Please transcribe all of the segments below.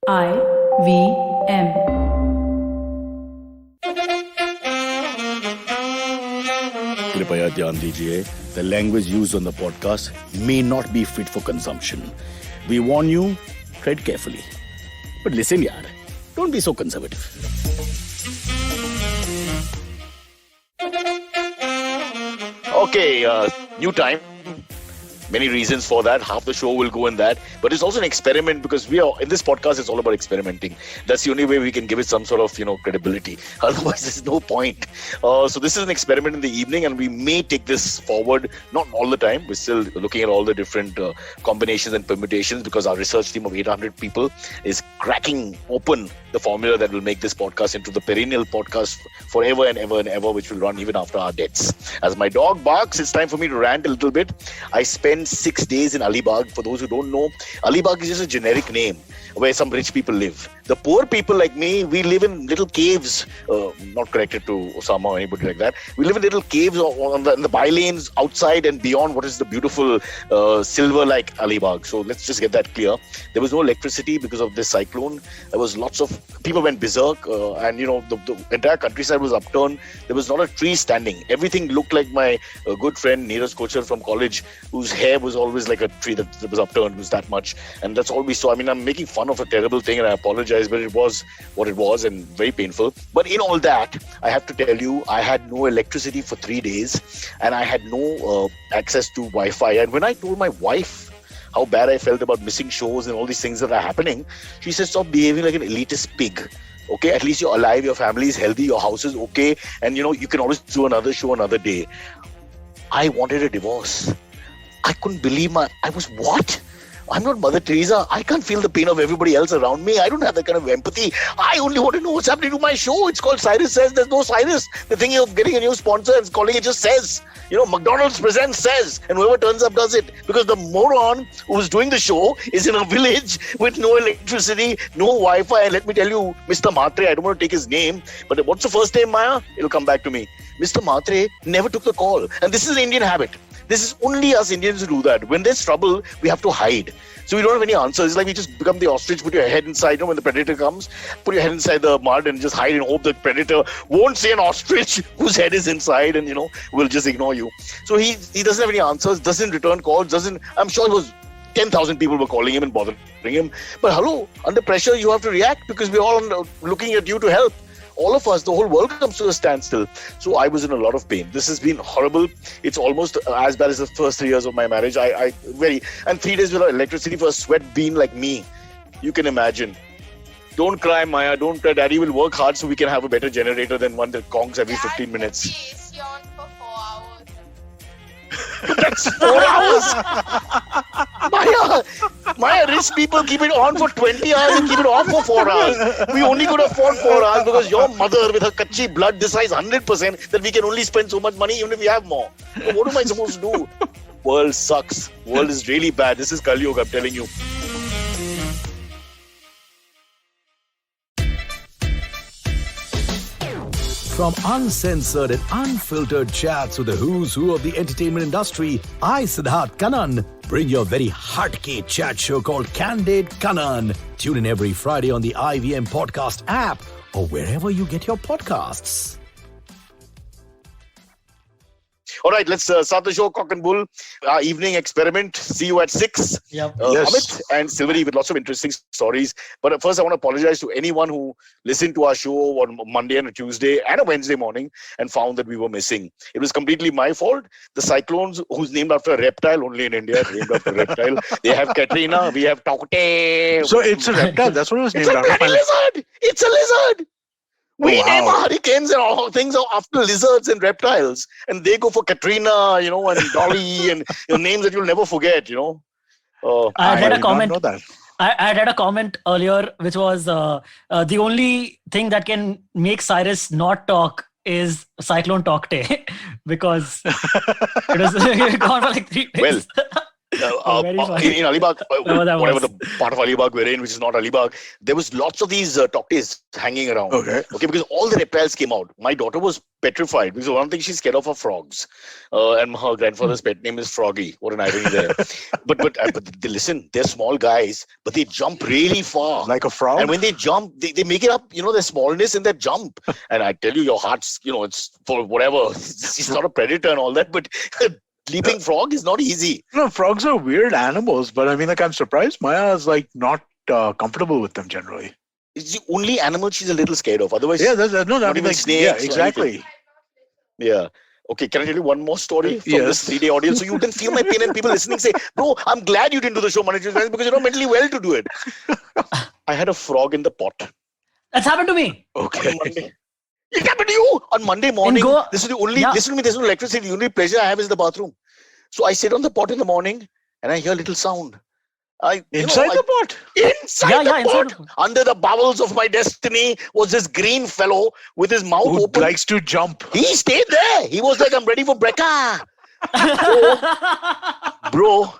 IVM. कृपया ध्यान दीजिए, the language used on the podcast may not be fit for consumption. We warn you, tread carefully. But listen yaar, don't be so conservative. Okay, new time. Many reasons for that. Half the show will go in that. But it's also an experiment because we are in this podcast, it's all about experimenting. That's the only way we can give it some sort of, credibility. Otherwise, there's no point. So this is an experiment in the evening and we may take this forward. Not all the time. We're still looking at all the different combinations and permutations because our research team of 800 people is cracking open the formula that will make this podcast into the perennial podcast forever and ever and ever, which will run even after our deaths. As my dog barks, it's time for me to rant a little bit. I spent 6 days in Alibaug. For those who don't know, Alibaug is just a generic name where some rich people live. The poor people like me, we live in little caves, not connected to Osama or anybody like that. We live in little caves on the bylanes outside and beyond what is the beautiful silver-like Alibaug. So let's just get that clear. There was no electricity because of this cyclone. There was lots of people went berserk and the entire countryside was upturned. There was not a tree standing. Everything looked like my good friend Neeraj Kochar from college, whose hair was always like a tree that was upturned. It was that much, and that's all we saw. I mean, I'm making fun of a terrible thing and I apologize, but it was what it was and very painful. But in all that, I have to tell you, I had no electricity for 3 days and I had no access to Wi-Fi. And when I told my wife how bad I felt about missing shows and all these things that are happening, she said, stop behaving like an elitist pig. Okay, at least you're alive, your family is healthy, your house is okay, and you can always do another show another day. I wanted a divorce. I couldn't believe I was what? I'm not Mother Teresa. I can't feel the pain of everybody else around me. I don't have that kind of empathy. I only want to know what's happening to my show. It's called Cyrus Says. There's no Cyrus. The thing of getting a new sponsor and calling it just Says. McDonald's presents Says, and whoever turns up does it. Because the moron who's doing the show is in a village with no electricity, no Wi-Fi. And let me tell you, Mr. Matre, I don't want to take his name, but what's the first name, Maya? It'll come back to me. Mr. Matre never took the call. And this is an Indian habit. This is only us Indians who do that. When there's trouble, we have to hide. So we don't have any answers. It's like we just become the ostrich, put your head inside, when the predator comes, put your head inside the mud and just hide and hope the predator won't see an ostrich whose head is inside and, will just ignore you. So he doesn't have any answers, doesn't return calls, I'm sure it was 10,000 people were calling him and bothering him. But hello, under pressure, you have to react because we're all looking at you to help. All of us, the whole world comes to a standstill. So I was in a lot of pain. This has been horrible. It's almost as bad as the first 3 years of my marriage. And 3 days without electricity for a sweat bean like me. You can imagine. Don't cry, Maya. Don't cry. Daddy will work hard so we can have a better generator than one that conks every 15 minutes. Please yawn for 4 hours. That's 4 hours. Maya, rich people keep it on for 20 hours and keep it off for 4 hours. We only could afford 4 hours because your mother with her kachi blood decides 100% that we can only spend so much money even if we have more. So what am I supposed to do? World sucks. World is really bad. This is Kali Yuga, I'm telling you. From uncensored and unfiltered chats with the who's who of the entertainment industry, I, Siddharth Kannan, bring you a very hardcore chat show called Candid Kannan. Tune in every Friday on the IVM podcast app or wherever you get your podcasts. All right, let's start the show, Cock and Bull. Our evening experiment. See you at 6. Yep. Yes. Amit and Silverie with lots of interesting stories. But first, I want to apologize to anyone who listened to our show on Monday and a Tuesday and a Wednesday morning and found that we were missing. It was completely my fault. The Cyclones, who's named after a reptile, only in India, named after a reptile. They have Katrina, we have Tauktae. So it's a reptile. That's what it was named after. It's a bloody lizard. It's a lizard. We name our hurricanes and all things after lizards and reptiles. And they go for Katrina, and Dolly and names that you'll never forget, I read a did comment. not know that. I read a comment earlier, which was the only thing that can make Cyrus not talk is Cyclone Tauktae because it was gone for like 3 days. Well, Very funny. in Alibaug, Whatever that whatever was. the part of Alibaug we're in, which is not Alibaug, there was lots of these Tauktaes hanging around. Okay. Okay, because all the reptiles came out. My daughter was petrified because one thing she's scared of are frogs, and her grandfather's pet name is Froggy. What an irony there! but they, listen, they're small guys, but they jump really far. Like a frog? And when they jump, they make it up, their smallness in their jump. And I tell you, your heart's, it's for whatever. It's not a predator and all that, but leaping frog is not easy. No, frogs are weird animals, but I mean, like, I'm surprised Maya is like not comfortable with them generally. It's the only animal she's a little scared of. Otherwise, Yeah, no, I not mean, even like, snakes yeah, or exactly. anything. Yeah. Okay, can I tell you one more story from Yes. this 3-day audience? So you can feel my pain and people listening say, bro, I'm glad you didn't do the show Monday Tuesday because you're not mentally well to do it. I had a frog in the pot. That's happened to me. Okay. On Monday. It happened to you on Monday morning. Goa- This is the only, Yeah. listen to me, there's no electricity. The only pleasure I have is the bathroom. So I sit on the pot in the morning and I hear a little sound. Inside the pot? Inside the inside pot, under the bowels of my destiny was this green fellow with his mouth Who open. likes to jump? He stayed there. He was like, I'm ready for brekka. Bro,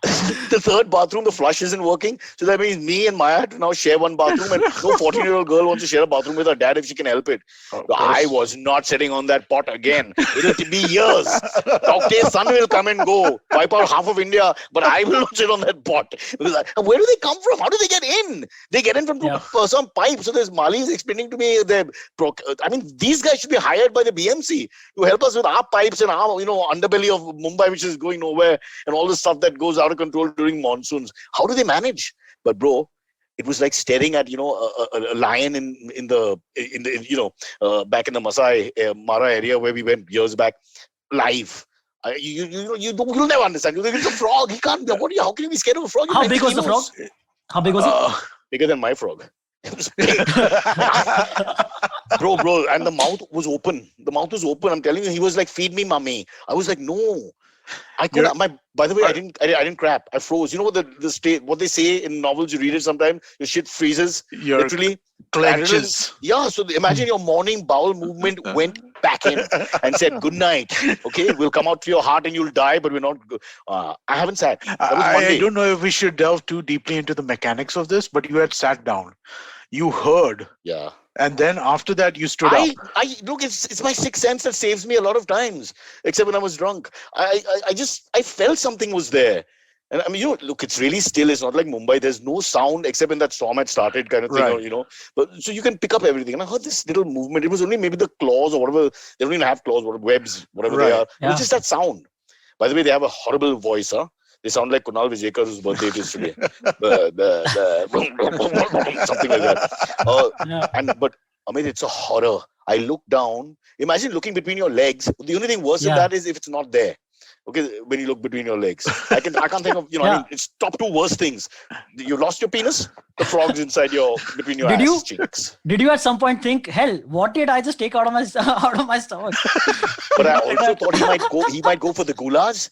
the third bathroom, the flush isn't working. So that means me and Maya have to now share one bathroom, and no 14-year-old girl wants to share a bathroom with her dad if she can help it. Of So I course. was not sitting on that pot again. It'll be years. Tauktae's son will come and go, wipe out half of India, but I will not sit on that pot. Because where do they come from? How do they get in? They get in from some pipe. So there's Mali is explaining to me these guys should be hired by the BMC to help us with our pipes and our underbelly of Mumbai, which is going nowhere, and all the stuff that goes out of control during monsoons. How do they manage? But bro, it was like staring at a lion in the back in the Masai Mara area where we went years back live. You'll never understand. You think it's a frog. He can't. How can you be scared of a frog? How big was the frog? How big was it? Bigger than my frog. It was big. bro, and the mouth was open. The mouth was open. I'm telling you, he was like, "Feed me, mommy." I was like, "No." I couldn't. By the way, I didn't crap. I froze. You know what they say in novels? You read it sometimes. Your shit freezes. Your literally clenches. Yeah. So imagine your morning bowel movement went back in and said, "Good night." Okay, we'll come out to your heart and you'll die, but we're not. I haven't sat. That was Monday. I don't know if we should delve too deeply into the mechanics of this, but you had sat down. You heard. Yeah. And then after that, you stood up. Look, it's my sixth sense that saves me a lot of times, except when I was drunk. I felt something was there. And I mean, look, it's really still. It's not like Mumbai. There's no sound except when that storm had started, kind of thing, Right. But so you can pick up everything. And I heard this little movement. It was only maybe the claws or whatever. They don't even have claws, webs, whatever they Right. are. Yeah. It was just that sound. By the way, they have a horrible voice, huh? They sound like Kunal Vijayakar, whose birthday it is today. Something like that. But I mean, it's a horror. I look down. Imagine looking between your legs. The only thing worse than that is if it's not there. Okay, when you look between your legs, I can't think of I mean, it's top two worst things. You lost your penis. The frog's inside between your ass cheeks. Did you at some point think, hell, what did I just take out of my stomach? But I also thought he might go for the goulash.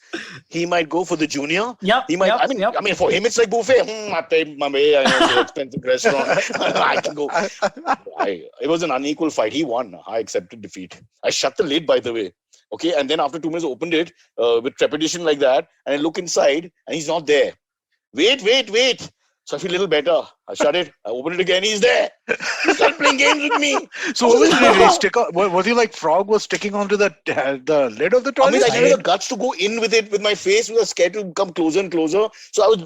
He might go for the junior. Yep. He might. I mean, for him it's like buffet. I paid my way. I know it's an expensive restaurant. I can go. It was an unequal fight. He won. I accepted defeat. I shut the lid, by the way. Okay, and then after 2 minutes, I opened it with trepidation like that, and I look inside, and he's not there. Wait. So I feel a little better. I shut it. I open it again. He's there. He started playing games with me. So what was it? Did he stick on? Was he like frog was sticking onto the lid of the toilet? I mean, I didn't have the guts to go in with it with my face. We were scared to come closer and closer. So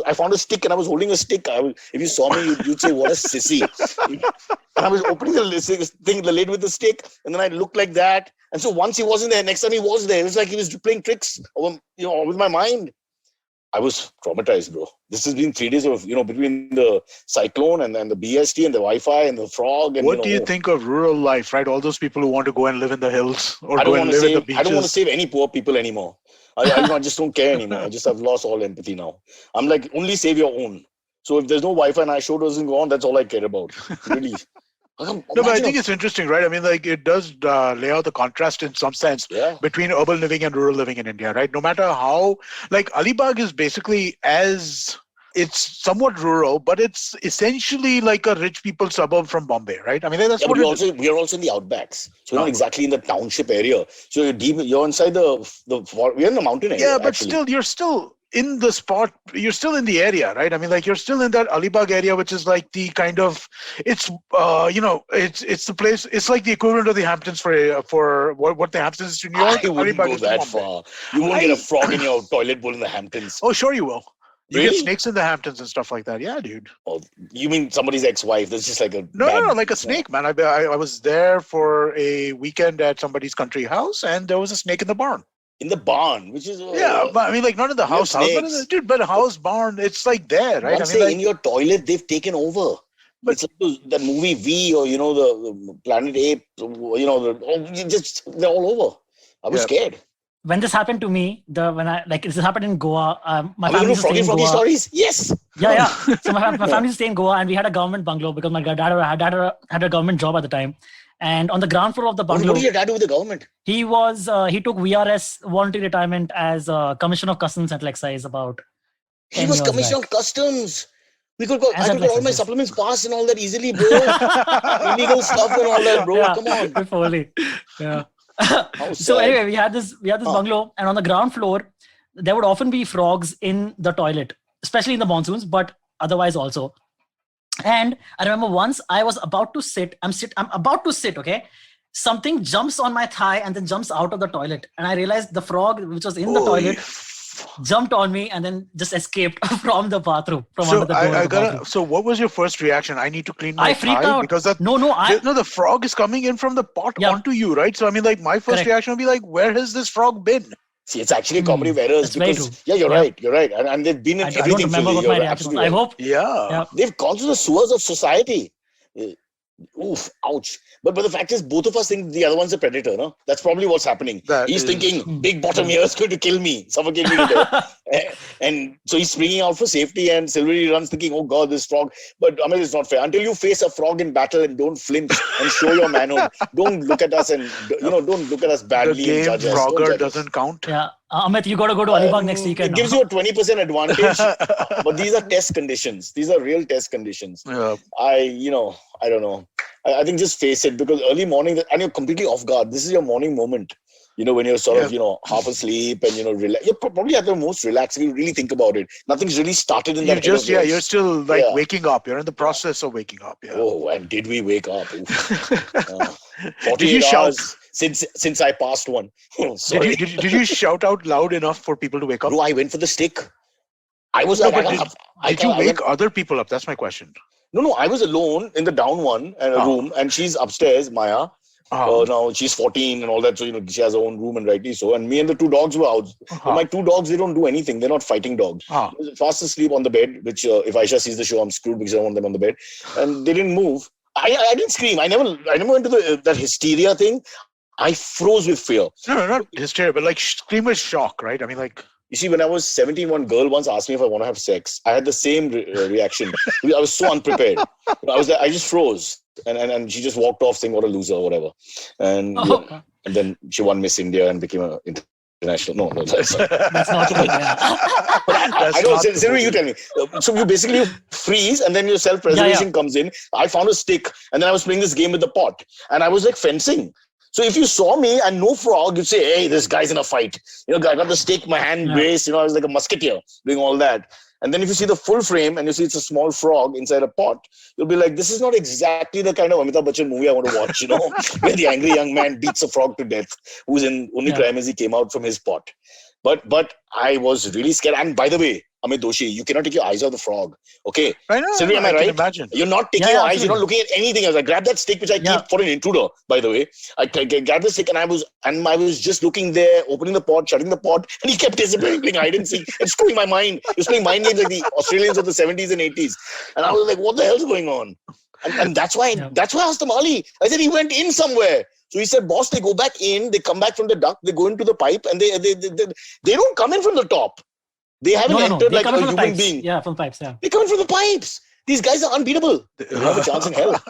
I found a stick and I was holding a stick. If you saw me, you'd say, "What a sissy!" And I was opening the lid with the stick, and then I looked like that. And so once he wasn't there, next time he was there. It was like he was playing tricks, with my mind. I was traumatized, bro. This has been 3 days of, between the cyclone and the BST and the Wi-Fi and the frog. And what do you think of rural life, right? All those people who want to go and live in the hills or I don't go and live in the beaches. I don't want to save any poor people anymore. I just don't care anymore. I've lost all empathy now. I'm like, only save your own. So if there's no Wi-Fi and our show doesn't go on, that's all I care about. Really. No, but I think it's interesting, right? I mean, like it does lay out the contrast in some sense between urban living and rural living in India, right? No matter how, like Alibaug is basically it's somewhat rural, but it's essentially like a rich people suburb from Bombay, right? I mean, that's what we are also in the outbacks. So we're not exactly in the township area. So you're inside we're in the mountain area. Yeah, but still, you're still in the spot, you're still in the area, right? I mean, like you're still in that Alibaug area, which is like the kind of, it's it's the place. It's like the equivalent of the Hamptons for what the Hamptons is to New York. I wouldn't Alibaug go is to that Bombay. far. You won't get a frog in your toilet bowl in the Hamptons. Oh, sure you will. You Really? get snakes in the Hamptons and stuff like that. Yeah, dude. Oh, you mean somebody's ex-wife? That's just like a No, like a snake, man. I was there for a weekend at somebody's country house, and there was a snake in the barn. in the barn, which is Yeah, but I mean, like not in the house, but but a house barn. It's like there, right? Once I mean, like, in your toilet, they've taken over. But- it's like that movie V, or the Planet Ape. They're all over. I was scared. When this happened to me, this happened in Goa. My Are we family going used to to stay in froggy Goa. stories? Yes. Yeah. So my family used to stay in Goa, and we had a government bungalow because my dad had a government job at the time. And on the ground floor of the bungalow, What did your dad do with the government? he took VRS, voluntary retirement, as Commissioner of Customs and Excise about. He was Commissioner of Customs. I could get all my supplements passed and all that easily, bro. Illegal stuff and all that, bro. Yeah, Come on. if only. Yeah. How So sad. anyway, we had this bungalow, and on the ground floor, there would often be frogs in the toilet, especially in the monsoons, but otherwise also. And I remember once I was about to sit. I'm about to sit. Okay, something jumps on my thigh and then jumps out of the toilet, and I realized the frog, which was in the toilet, jumped on me and then just escaped from the bathroom, under the door of the bathroom. So what was your first reaction? I need to clean my I freaked thigh out because the frog is coming in from the pot onto you, right? So I mean, like my first reaction would be like, where has this frog been? See, it's actually a comedy of errors because you're right, and they've been in everything. I don't remember what my reaction was. I hope. Yeah. They've gone through the sewers of society. Oof, ouch. But the fact is, both of us think the other one's a predator, no? That's probably what's happening. He's thinking, big bottom here is going to kill me, suffocate me to death. And so he's springing out for safety, and Silverie runs thinking, oh God, this frog. But I mean, it's not fair. Until you face a frog in battle and don't flinch and show your manhood, don't look at us and, don't look at us badly the and judge us. Frogger doesn't count. Yeah. Amit, you got to go to Alibaug next weekend. It gives you a 20% advantage, but these are test conditions. These are real test conditions. Yeah. I don't know. I think just face it, because early morning, and you're completely off guard. This is your morning moment, when you're sort of, half asleep and, relax. You're probably at the most relaxed if you really think about it. Nothing's really started in that. You're still waking up. You're in the process of waking up. Yeah. Oh, and did we wake up? 48 did you shout? Since I passed one. Sorry. Did you shout out loud enough for people to wake up? No, I went for the stick. I was did you wake other people up? That's my question. No, I was alone in the down one room, and she's upstairs, Maya. Now she's 14 and all that, so she has her own room, and rightly so. And me and the two dogs were out. But my two dogs, they don't do anything. They're not fighting dogs. Fast asleep on the bed, which if Aisha sees the show, I'm screwed because I don't want them on the bed. And they didn't move. I didn't scream. I never went to that hysteria thing. I froze with fear. No, not hysteria, but like scream with shock, right? I mean, like. You see, when I was 17, one girl once asked me if I want to have sex. I had the same reaction. I was so unprepared. I just froze. And she just walked off saying, what a loser or whatever. And and then she won Miss India and became an international. No, that's not. That's not true. I don't know. Silverie, you tell me. So you basically freeze, and then your self-preservation comes in. I found a stick, and then I was playing this game with the pot. And I was like fencing. So if you saw me and no frog, you'd say, hey, this guy's in a fight. I got the stick, my hand braced, I was like a musketeer doing all that. And then if you see the full frame and you see it's a small frog inside a pot, you'll be like, this is not exactly the kind of Amitabh Bachchan movie I want to watch, where the angry young man beats a frog to death, who's in only crime is he came out from his pot. But I was really scared. And by the way, Amit Doshi, you cannot take your eyes off the frog. Okay. Silverie, am I right? Imagine. You're not taking your eyes. You're not looking at anything else. I grabbed that stick, which I keep for an intruder, by the way. I grabbed the stick and I was just looking there, opening the pot, shutting the pot, and he kept disappearing, playing hide and seek and screwing my mind. He was playing mind games like the Australians of the 70s and 80s. And I was like, what the hell's going on? And that's why I asked him, Ali. I said, he went in somewhere. So he said, boss, they go back in, they come back from the duct, they go into the pipe, and they don't come in from the top. They haven't entered like a human being. Yeah, from pipes, yeah. They come in from the pipes. These guys are unbeatable. They don't have a chance in hell.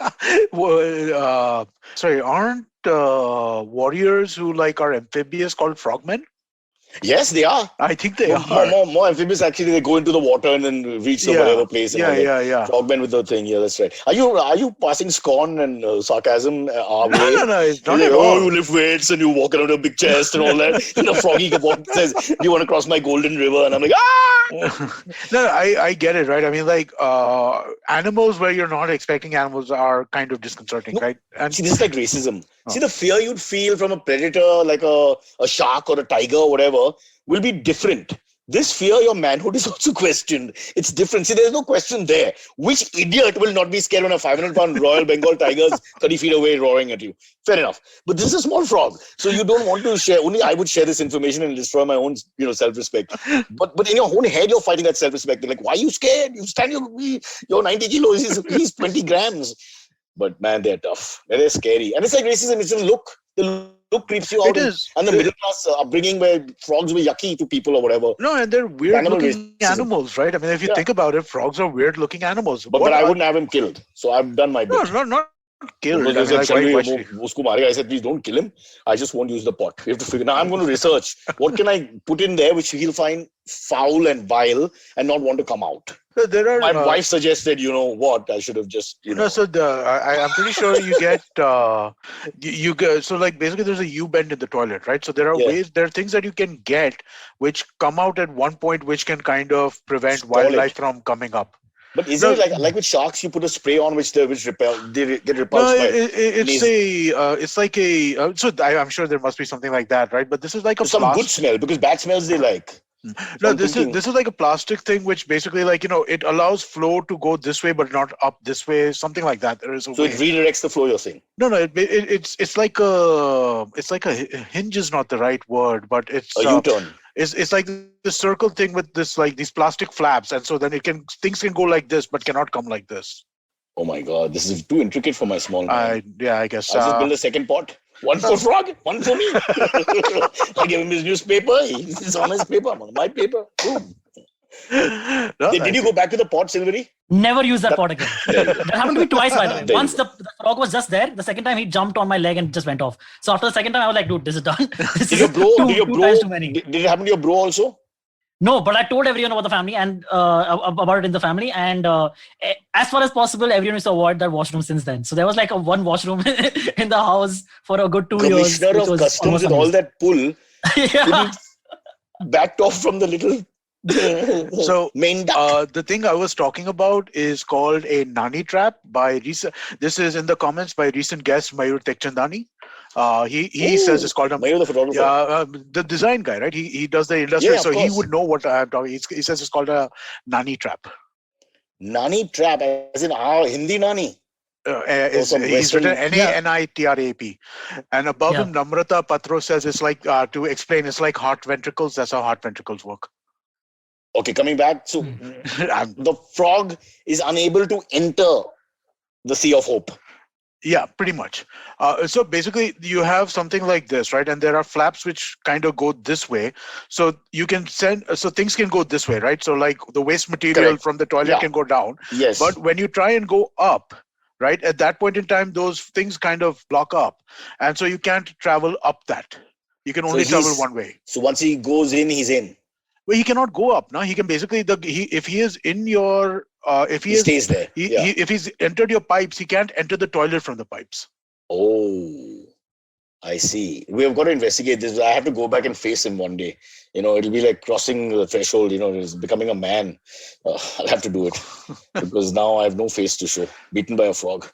Sorry, aren't warriors who are amphibious called frogmen? Yes, they are. I think they More, are. more amphibious. Actually, they go into the water and then reach the Yeah. whatever place. And all that. Yeah. Frogmen with the thing. Yeah, that's right. Are you passing scorn and sarcasm our way? No, it's not You're at like, all. you lift weights and you walk around a big chest and all that. And the froggy says, "Do you want to cross my golden river?" And I'm like, ah. No, I get it, right? I mean, like animals where you're not expecting animals are kind of disconcerting, No, right? And see, this is like racism. Oh. See, the fear you'd feel from a predator like a shark or a tiger or whatever will be different. This fear, your manhood is also questioned. It's different. See, there's no question there. Which idiot will not be scared when a 500-pound Royal Bengal tiger is 30 feet away roaring at you? Fair enough. But this is a small frog. So you don't want to share. Only I would share this information and destroy my own, self-respect. But in your own head, you're fighting that self-respect. You're like, why are you scared? You stand you're 90 kilos. He's 20 grams. But man, they're tough. They're scary. And it's like racism. It's a look. The look creeps you out. It is. And the middle class upbringing where frogs were yucky to people or whatever. No, and they're weird Animal looking racism. animals, right? I mean, if you think about it, frogs are weird looking animals. But I wouldn't have him killed. So I've done my bit. No, not killed. Because I mean, like, usko marega. I said, please don't kill him. I just won't use the pot. We have to figure. Now I'm going to research. What can I put in there which he'll find foul and vile and not want to come out? there are. My wife suggested, what? I should have just, No, so I'm pretty sure you get you get, so like basically there's a U-bend in the toilet, right? So there are there are things that you can get which come out at one point which can kind of prevent wildlife from coming up. But isn't it like with sharks, you put a spray on which they get repulsed by? It's like a so I'm sure there must be something like that, right? But this is like a some good smell because bad smells they like. No, this is like a plastic thing which basically like it allows flow to go this way but not up this way, something like that. There is a so way. It redirects the flow. You're saying? No, it's like a hinge is not the right word, but it's a U-turn. It's like the circle thing with this like these plastic flaps, and so then things can go like this but cannot come like this. Oh my God, this is too intricate for my small mind. I guess. I'll just build a second pot. One for frog, one for me. I give him his newspaper. He's on his paper. I'm on my paper. Boom. Did you go back to the pot, Silverie? Never use that pot again. That happened to me twice, by the way. Once the frog was just there. The second time he jumped on my leg and just went off. So after the second time, I was like, dude, this is done. Did it happen to your bro also? No, but I told everyone about the family and about it in the family. And as far as possible, everyone used to avoid that washroom since then. So there was like one washroom in the house for a good 2 years. Commissioner of Customs with all that pull. Yeah. Backed off from the little so main duck. The thing I was talking about is called a nani trap by recent. This is in the comments by recent guest Mayur Tekchandani. He says it's called a Mayur the photographer. The design guy, right? He does the industry, so he would know what I'm talking. He says it's called a nani trap. Nani trap, as in our Hindi nani. He's written NANITRAP, and above him Namrata Patro says it's like to explain it's like heart ventricles. That's how heart ventricles work. Okay, coming back. So the frog is unable to enter the Sea of Hope. Yeah, pretty much. So basically, you have something like this, right? And there are flaps which kind of go this way. So you can so things can go this way, right? So like the waste material from the toilet can go down. Yes. But when you try and go up, right, at that point in time, those things kind of block up. And so you can't travel up that. You can only travel one way. So once he goes in, he's in. Well, he cannot go up. No, he can basically if he is in your if he stays there. If he's entered your pipes, he can't enter the toilet from the pipes. Oh, I see. We have got to investigate this. I have to go back and face him one day. It'll be like crossing the threshold. He's becoming a man. I'll have to do it because now I have no face to show. Beaten by a frog.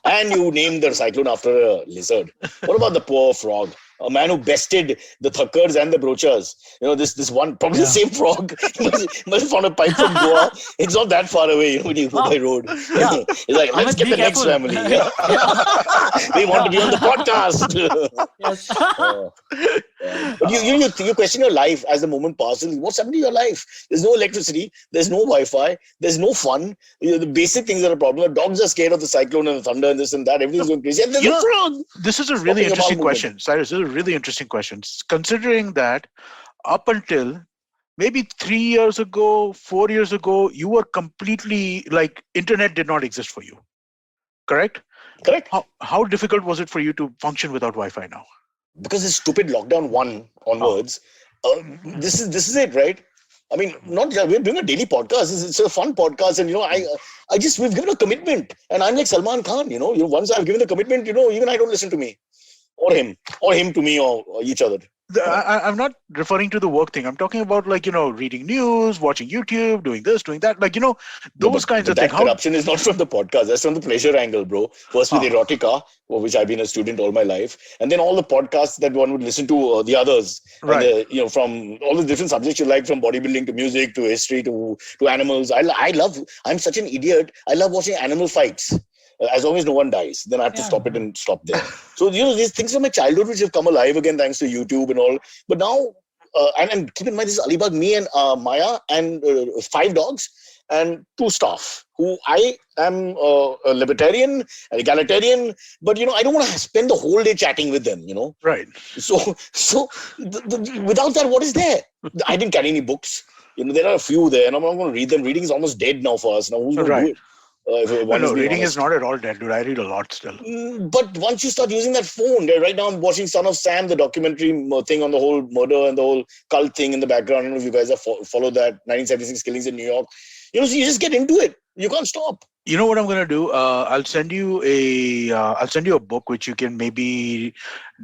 And you named the cyclone after a lizard. What about the poor frog? A man who bested the Thakkars and the Brochas. This one, probably the same frog. must have found a pipe from Goa. It's not that far away when you go by road. Yeah. It's like, let's get the next family. We want to be on the podcast. But you question your life as the moment passes. What's happened to your life? There's no electricity. There's no Wi-Fi. There's no fun. The basic things are a problem. The dogs are scared of the cyclone and the thunder and this and that. Everything's going crazy. And there's a frog. This is a really interesting question, Cyrus. This is a really interesting question. Considering that up until maybe 3 years ago, 4 years ago, you were completely like internet did not exist for you. Correct? Correct. How difficult was it for you to function without Wi-Fi now? because it's stupid lockdown 1 onwards, this is it, right? I mean, we're doing a daily podcast. It's a fun podcast, and we've given a commitment, and I'm like Salman Khan. Once I've given the commitment, even I don't listen to me, or him to me, or each other. I'm not referring to the work thing. I'm talking about reading news, watching YouTube, doing this, doing that. Those kinds of things. That corruption is not from the podcast. That's from the pleasure angle, bro. First with erotica, for which I've been a student all my life, and then all the podcasts that one would listen to, the others, right? And, from all the different subjects you like, from bodybuilding to music to history to animals. I'm such an idiot. I love watching animal fights. As long as no one dies, then I have to stop it and stop there. So, these things from my childhood which have come alive again thanks to YouTube and all. But now, and keep in mind, this is Alibaug, me and Maya, and 5 dogs and 2 staff, who I am a libertarian, an egalitarian, but, I don't want to spend the whole day chatting with them, Right. So without that, what is there? I didn't carry any books. There are a few there, and I'm not going to read them. Reading is almost dead now for us. Now, who's going to do it? Reading is not at all dead, dude. I read a lot still. But once you start using that phone, right now I'm watching Son of Sam, the documentary thing on the whole murder and the whole cult thing in the background. I don't know if you guys have followed that 1976 killings in New York. So you just get into it. You can't stop. You know what I'm gonna do? I'll send you a book which you can maybe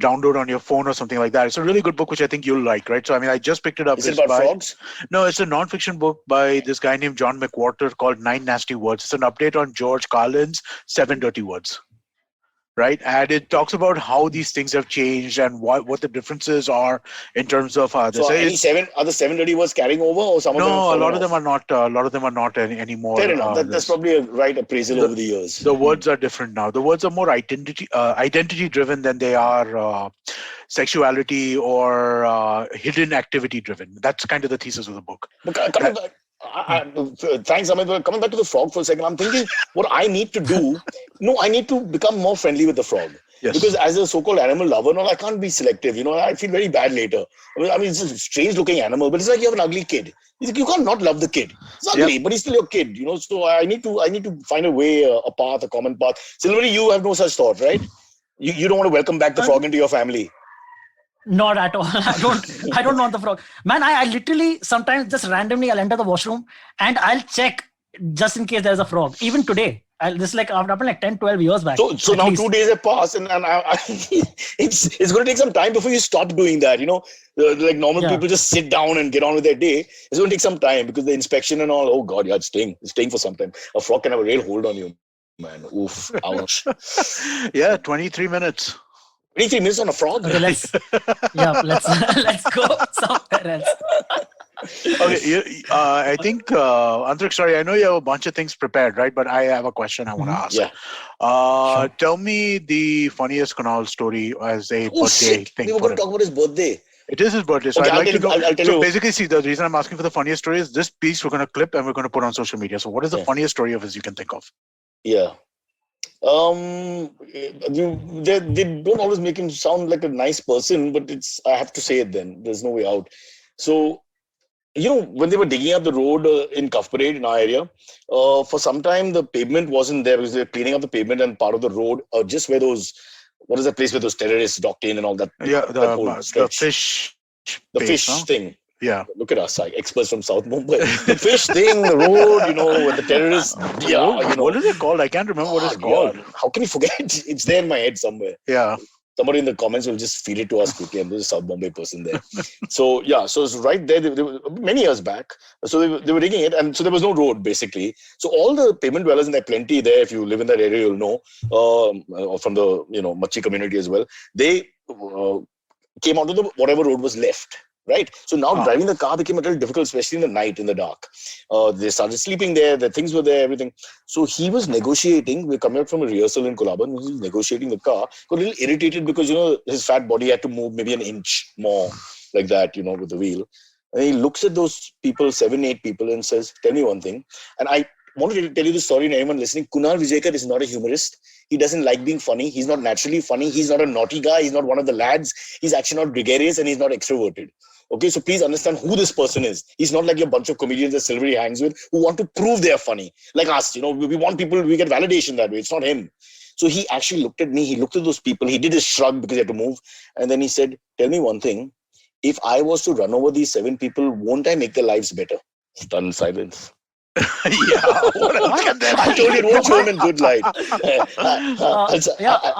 download on your phone or something like that. It's a really good book which I think you'll like, right? So I just picked it up. Is it about frogs? No, it's a non-fiction book by this guy named John McWhorter called 9 Nasty Words. It's an update on George Carlin's 7 Dirty Words. Right, and it talks about how these things have changed and what the differences are in terms of this. So, are the 7 dirty words carrying over, or some of them? No, a lot of them are not. A lot of them are not anymore. Fair enough. That's probably a right appraisal over the years. The words are different now. The words are more identity driven than they are sexuality or hidden activity driven. That's kind of the thesis of the book. Thanks, Amit. But coming back to the frog for a second, I'm thinking what I need to do. I need to become more friendly with the frog. Yes. Because as a so-called animal lover, I can't be selective. I feel very bad later. It's a strange-looking animal, but it's like you have an ugly kid. You can't not love the kid. It's ugly, but he's still your kid. So I need to find a way, a path, a common path. Silverie, you have no such thought, right? You don't want to welcome back the frog into your family. Not at all. I don't want the frog. Man, I literally sometimes just randomly I'll enter the washroom and I'll check just in case there's a frog. Even today. This happened like 10, 12 years back. So now least. 2 days have passed and it's going to take some time before you stop doing that. Like normal people just sit down and get on with their day. It's going to take some time because the inspection and all, oh God, it's staying for some time. A frog can have a real hold on you, man. Oof, ouch. 23 minutes. 23 minutes on a frog? Okay, let's go somewhere else. Okay, I think, Antariksh, sorry, I know you have a bunch of things prepared, right? But I have a question I want to ask. Yeah. Sure. Tell me the funniest Kunal story as a birthday thing. We were going to talk about his birthday. It is his birthday, so okay, I'd like to go. I'll tell you. Basically, see, the reason I'm asking for the funniest story is this piece we're going to clip and we're going to put on social media. So what is the funniest story of his you can think of? Yeah. They don't always make him sound like a nice person, but I have to say it then. There's no way out. So, when they were digging up the road in Cuff Parade in our area, for some time the pavement wasn't there because they were cleaning up the pavement and part of the road, just where what is that place where those terrorists docked in and all that? Yeah, the fish. The fish thing. Yeah. Look at us, like experts from South Mumbai. The fish thing, the road, with the terrorists. What is it called? I can't remember what it's called. God. How can you forget? It's there in my head somewhere. Yeah. Somebody in the comments will just feed it to us quickly, and there's a South Bombay person there. So it's right there. They were many years back. So they were digging it, and so there was no road basically. So all the pavement dwellers, and there are plenty there. If you live in that area, you'll know. From the Machi community as well. They came onto the whatever road was left. Right. So now driving the car became a little difficult, especially in the night, in the dark. They started sleeping there. The things were there, everything. So he was negotiating. We're coming out from a rehearsal in Colaba. He was negotiating the car. Got a little irritated because, his fat body had to move maybe an inch more like that, with the wheel. And he looks at those people, 7, 8 people, and says, tell me one thing. And I want to tell you the story, and anyone listening. Kunal Vijayakar is not a humorist. He doesn't like being funny. He's not naturally funny. He's not a naughty guy. He's not one of the lads. He's actually not gregarious, and he's not extroverted. Okay, so please understand who this person is. He's not like your bunch of comedians that Silverie hangs with who want to prove they're funny. Like us, we want people, we get validation that way. It's not him. So he actually looked at me, he looked at those people, he did a shrug because he had to move. And then he said, tell me one thing, if I was to run over these 7 people, won't I make their lives better? Stunned silence. What else can there I be? told you, don't show him in good light.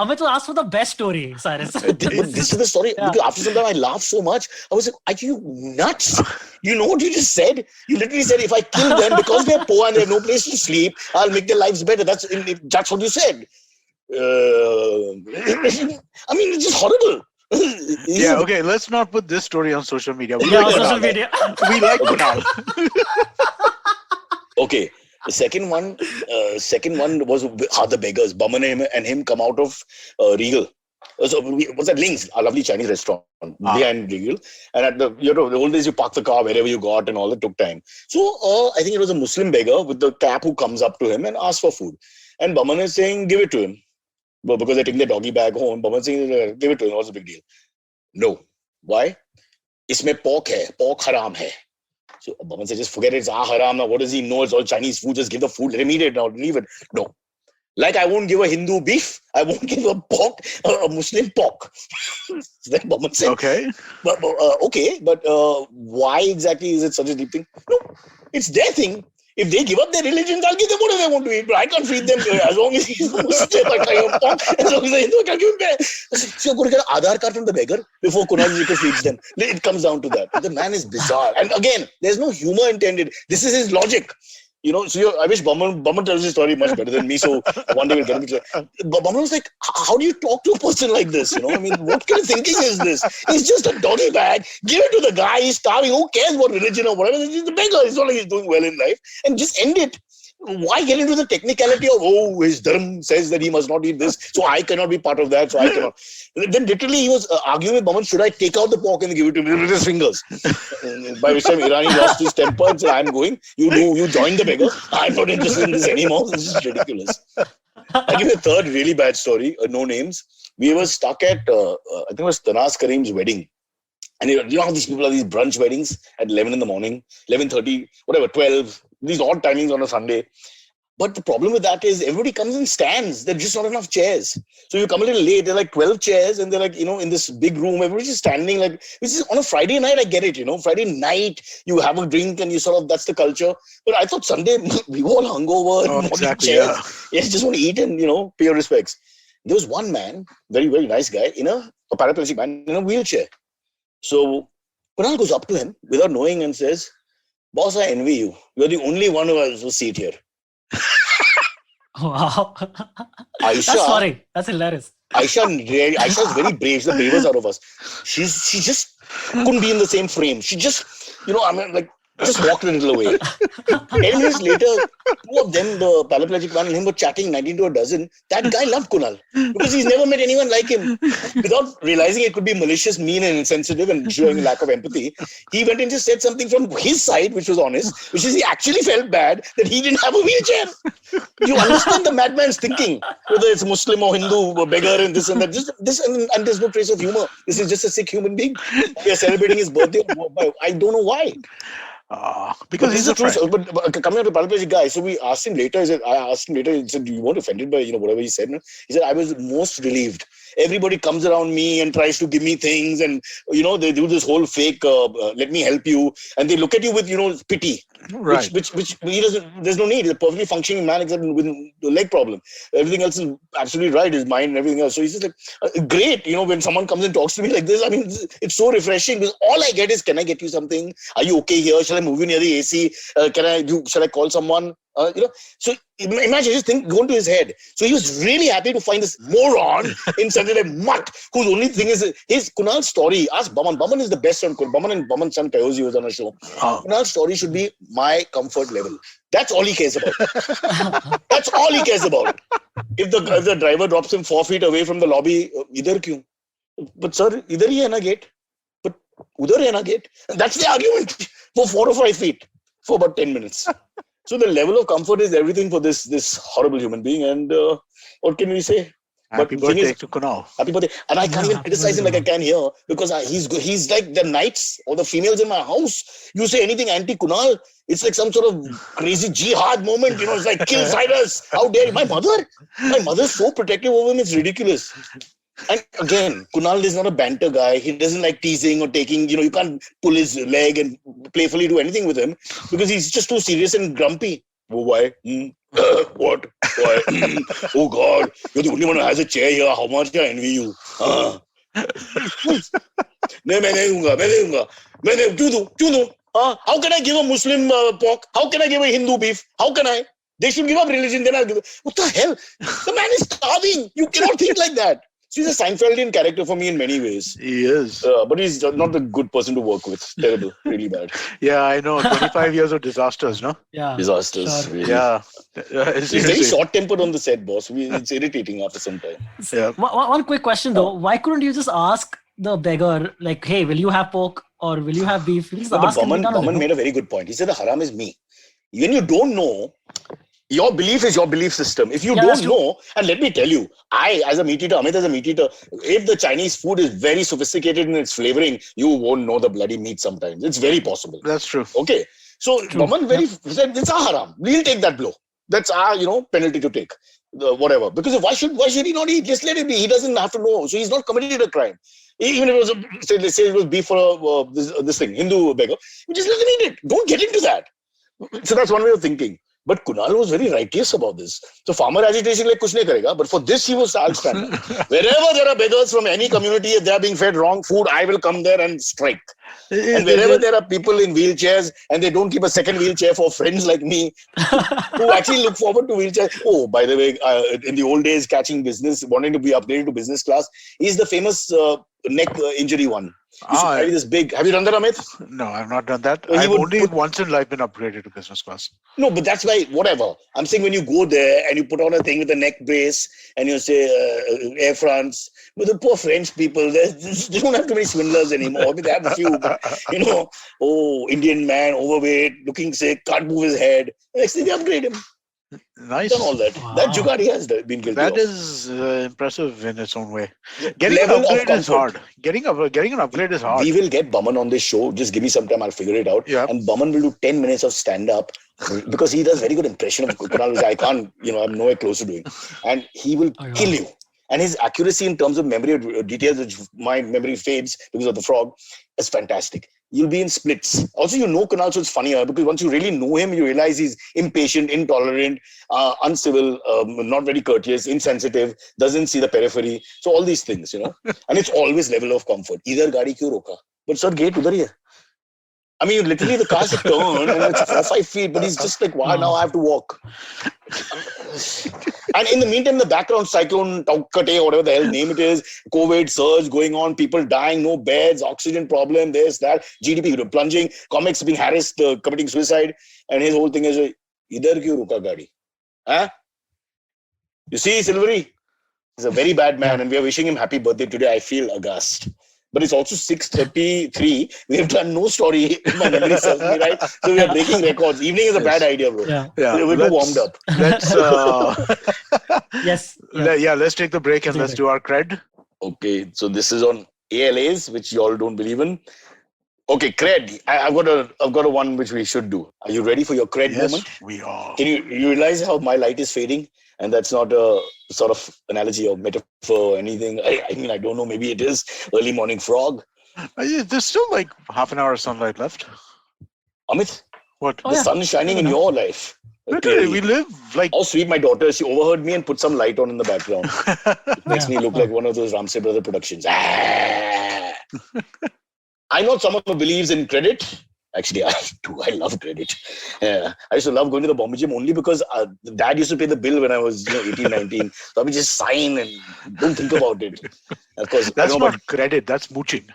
Amit will ask for the best story, Cyrus. But this is the story. Yeah. Because after some time, I laughed so much. I was like, are you nuts? You know what you just said? You literally said, if I kill them because they're poor and they have no place to sleep, I'll make their lives better. That's what you said. I mean, it's just horrible. Yeah, okay, let's not put this story on social media. We Yeah, like on social Kunal. media. We like Kunal. Okay. The second one was how the beggars, Baman and him come out of Regal. So what's that? Links, a lovely Chinese restaurant behind Regal. And at the old days, you park the car wherever you got and all that took time. So I think it was a Muslim beggar with the cap who comes up to him and asks for food. And Baman is saying, give it to him. But because they're taking their doggy bag home, Baman is saying, give it to him. What's the big deal? No. Why? Isme pork hai. Pork haram hai. So Baman said, just forget it. It's haram now. What does he know? It's all Chinese food. Just give the food. Let him eat it now. Leave it. No. Like I won't give a Hindu beef. I won't give a pork, a Muslim pork. Then Baman said, Okay. But why exactly is it such a deep thing? No, it's their thing. If they give up their religions, I'll give them whatever they want to eat. But I can't feed them as long as he's Muslim. I can't give him pork. As long as they're Hindu, I can't give him bear. So you're going to get an Aadhaar card from the beggar before Kunal Vijayakar feeds them. It comes down to that. The man is bizarre. And again, there's no humor intended. This is his logic. So I wish Baman tells his story much better than me. So one day we'll get him. But Baman was like, how do you talk to a person like this? I mean, what kind of thinking is this? He's just a doggy bag. Give it to the guy. He's starving. Who cares what religion or whatever? He's a beggar. It's not like he's doing well in life. And just end it. Why get into the technicality of, his dharm says that he must not eat this, so I cannot be part of that, so I cannot. Then literally he was arguing with Baman, should I take out the pork and give it to him with his fingers? By which time Irani lost his temper and said, I'm going, you join the beggar, I'm not interested in this anymore, this is ridiculous. I'll give you a third really bad story, no names. We were stuck at, I think it was Tanas Kareem's wedding. And you know how these people are these brunch weddings at 11 in the morning, 11:30, whatever, 12, these odd timings on a Sunday. But the problem with that is everybody comes in stands. There's just not enough chairs. So you come a little late, there are like 12 chairs and they're like, in this big room, everybody's just standing like, which is on a Friday night, I get it, Friday night, you have a drink and you that's the culture. But I thought Sunday, we were all hungover. Oh, exactly, chairs. yeah. Yes, just want to eat and, pay your respects. There was one man, very, very nice guy, a paraplegic man in a wheelchair. So Kunal goes up to him without knowing and says, boss, I envy you. You're the only one who has a seat here. Wow. Aisha, That's funny. That's hilarious. Aisha's very brave. She's the bravest out of us. She just couldn't be in the same frame. She just, just walked a little away. 10 minutes later, two of them, the paraplegic man and him, were chatting 19 to a dozen. That guy loved Kunal because he's never met anyone like him. Without realizing it could be malicious, mean and insensitive and showing a lack of empathy, he went and just said something from his side, which was honest, which is he actually felt bad that he didn't have a wheelchair. You understand the madman's thinking, whether it's Muslim or Hindu or beggar and this and that. Just this and there's no trace of humor. This is just a sick human being. We are celebrating his birthday. I don't know why. Because he's a friend. But coming out to paraplegic guy, so we asked him later. I asked him later. He said, "You weren't offended by whatever he said." No? He said, "I was most relieved. Everybody comes around me and tries to give me things, and they do this whole fake let me help you, and they look at you with pity, right? Which he doesn't. There's no need. He's a perfectly functioning man except with the leg problem. Everything else is absolutely right. His mind and everything else. So he's just like great. When someone comes and talks to me like this, I mean, it's so refreshing because all I get is, can I get you something? Are you okay here? Shall I move you near the AC? Shall I call someone? So imagine, just go into his head. So he was really happy to find this moron in something like mutt, whose only thing is his Kunal's story. Ask Baman. Baman is the best on Baman, and Baman's son Tayozi was on a show. Kunal's story should be my comfort level. That's all he cares about. That's all he cares about. If the driver drops him 4 feet away from the lobby, idhar kyun? But sir, idhar hi hai na gate. But udhar hai na gate. That's the argument for 4 or 5 feet for about 10 minutes. So the level of comfort is everything for this horrible human being. And what can we say? Happy the thing birthday is, to Kunal. happy birthday. And I can't even happy criticize him like birthday, I can here because he's like the knights or the females in my house. You say anything anti-Kunal, it's like some sort of crazy jihad moment. It's like, kill Cyrus. How dare you? My mother's so protective over him, it's ridiculous. And again, Kunal is not a banter guy. He doesn't like teasing or taking, you can't pull his leg and playfully do anything with him because he's just too serious and grumpy. Oh, why? What? Why? Oh, God. You're the only one who has a chair here. How much I envy you. How can I give a Muslim pork? How can I give a Hindu beef? How can I? They should give up religion, then I'll give it. What the hell? The man is starving. You cannot think like that. So he's a Seinfeldian character for me in many ways. He is. But he's not a good person to work with. Terrible. Really bad. Yeah, I know. 25 years of disasters, no? Yeah. Disasters. Sure. Really. Yeah. He's very short-tempered on the set, boss. It's irritating after some time. Yeah. One quick question though. Why couldn't you just ask the beggar, like, hey, will you have pork or will you have beef? You just But ask him, Baman made a very good point. He said the haram is me. When you don't know, your belief is your belief system. If you don't know, and let me tell you, I, as a meat eater, Amit as a meat eater, if the Chinese food is very sophisticated in its flavoring, you won't know the bloody meat sometimes. It's very possible. That's true. Okay. So, Baman said, it's our haram. We'll take that blow. That's our, penalty to take. Whatever. Because why should he not eat? Just let it be. He doesn't have to know. So he's not committed a crime. Even if it was, let's say it was beef for this thing, Hindu beggar, you just let him eat it. Don't get into that. So that's one way of thinking. But Kunal was very righteous about this. So farmer agitation like kuch nahi karega, but for this he was I'll stand. Wherever there are beggars from any community, if they are being fed wrong food, I will come there and strike. And wherever there are people in wheelchairs and they don't keep a second wheelchair for friends like me who actually look forward to wheelchairs. Oh, by the way, in the old days, catching business, wanting to be upgraded to business class, he's the famous neck injury one. Carry this big. Have you done that, Amit? No, I've not done that. I've only once in life been upgraded to business class. No, but that's why, whatever. I'm saying when you go there and you put on a thing with a neck brace and you say Air France, but the poor French people, they don't have too many swindlers anymore. I mean, they have a few, but, Indian man, overweight, looking sick, can't move his head. Next thing they upgrade him. Nice. Done all that. Wow. That Jugadi has been guilty That of. is impressive in its own way. Getting an upgrade is hard. Getting an upgrade is hard. We will get Baman on this show. Just give me some time. I'll figure it out. Yeah. And Baman will do 10 minutes of stand-up because he does very good impression of Kunal, which I can't, I'm nowhere close to doing. And he will kill you. And his accuracy in terms of memory of details, which my memory fades because of the frog, is fantastic. You'll be in splits. Also, Kunal, so it's funnier because once you really know him, you realize he's impatient, intolerant, uncivil, not very courteous, insensitive, doesn't see the periphery. So all these things, And it's always level of comfort. Either gaadi kyun roka? But sir, gate udhar hi hai. I mean, literally the car should turn and it's 4-5 feet, but he's just like, wow, now I have to walk. And in the meantime, the background, Cyclone Tauktae, whatever the hell name it is, COVID surge going on, people dying, no beds, oxygen problem, this, that, GDP plunging, comics being harassed, committing suicide. And his whole thing is, idhar kyun ruka gaadi? Huh? You see, Silverie? He's a very bad man and we are wishing him happy birthday today. I feel aghast. But it's also 6:33. We have done no story. If my memory serves me right. So we are breaking records. Evening is a bad idea, bro. Yeah. We're too warmed up. Let's yes. Let's take the break and let's do our cred. Okay, so this is on ALAs, which you all don't believe in. Okay, cred. I've got a one which we should do. Are you ready for your cred moment? Yes, we are. Can you realize how my light is fading? And that's not a sort of analogy or metaphor or anything. I mean, I don't know. Maybe it is. Early morning frog. There's still like half an hour of sunlight left. Amit? What? The sun is shining in your life. We live like... How sweet, my daughter. She overheard me and put some light on in the background. It makes me look like one of those Ramsey Brother productions. I'm not someone who believes in credit. Actually, I do. I love credit. I used to love going to the Bombay gym only because dad used to pay the bill when I was 18, 19. So I would just sign and don't think about it. Of course, that's not credit. That's mooching.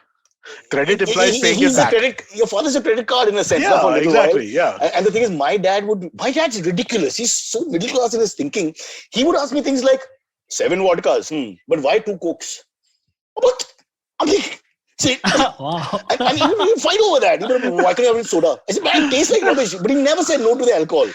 Credit implies paying it back. Your father's a credit card in a sense. Yeah, for a exactly. While. Yeah. And the thing is, my dad's ridiculous. He's so middle class in his thinking. He would ask me things like 7 vodkas, but why 2 cokes? But I mean, See, Wow. and even fight over that. Why can't you have soda? I said, man, it tastes like rubbish. But he never said no to the alcohol.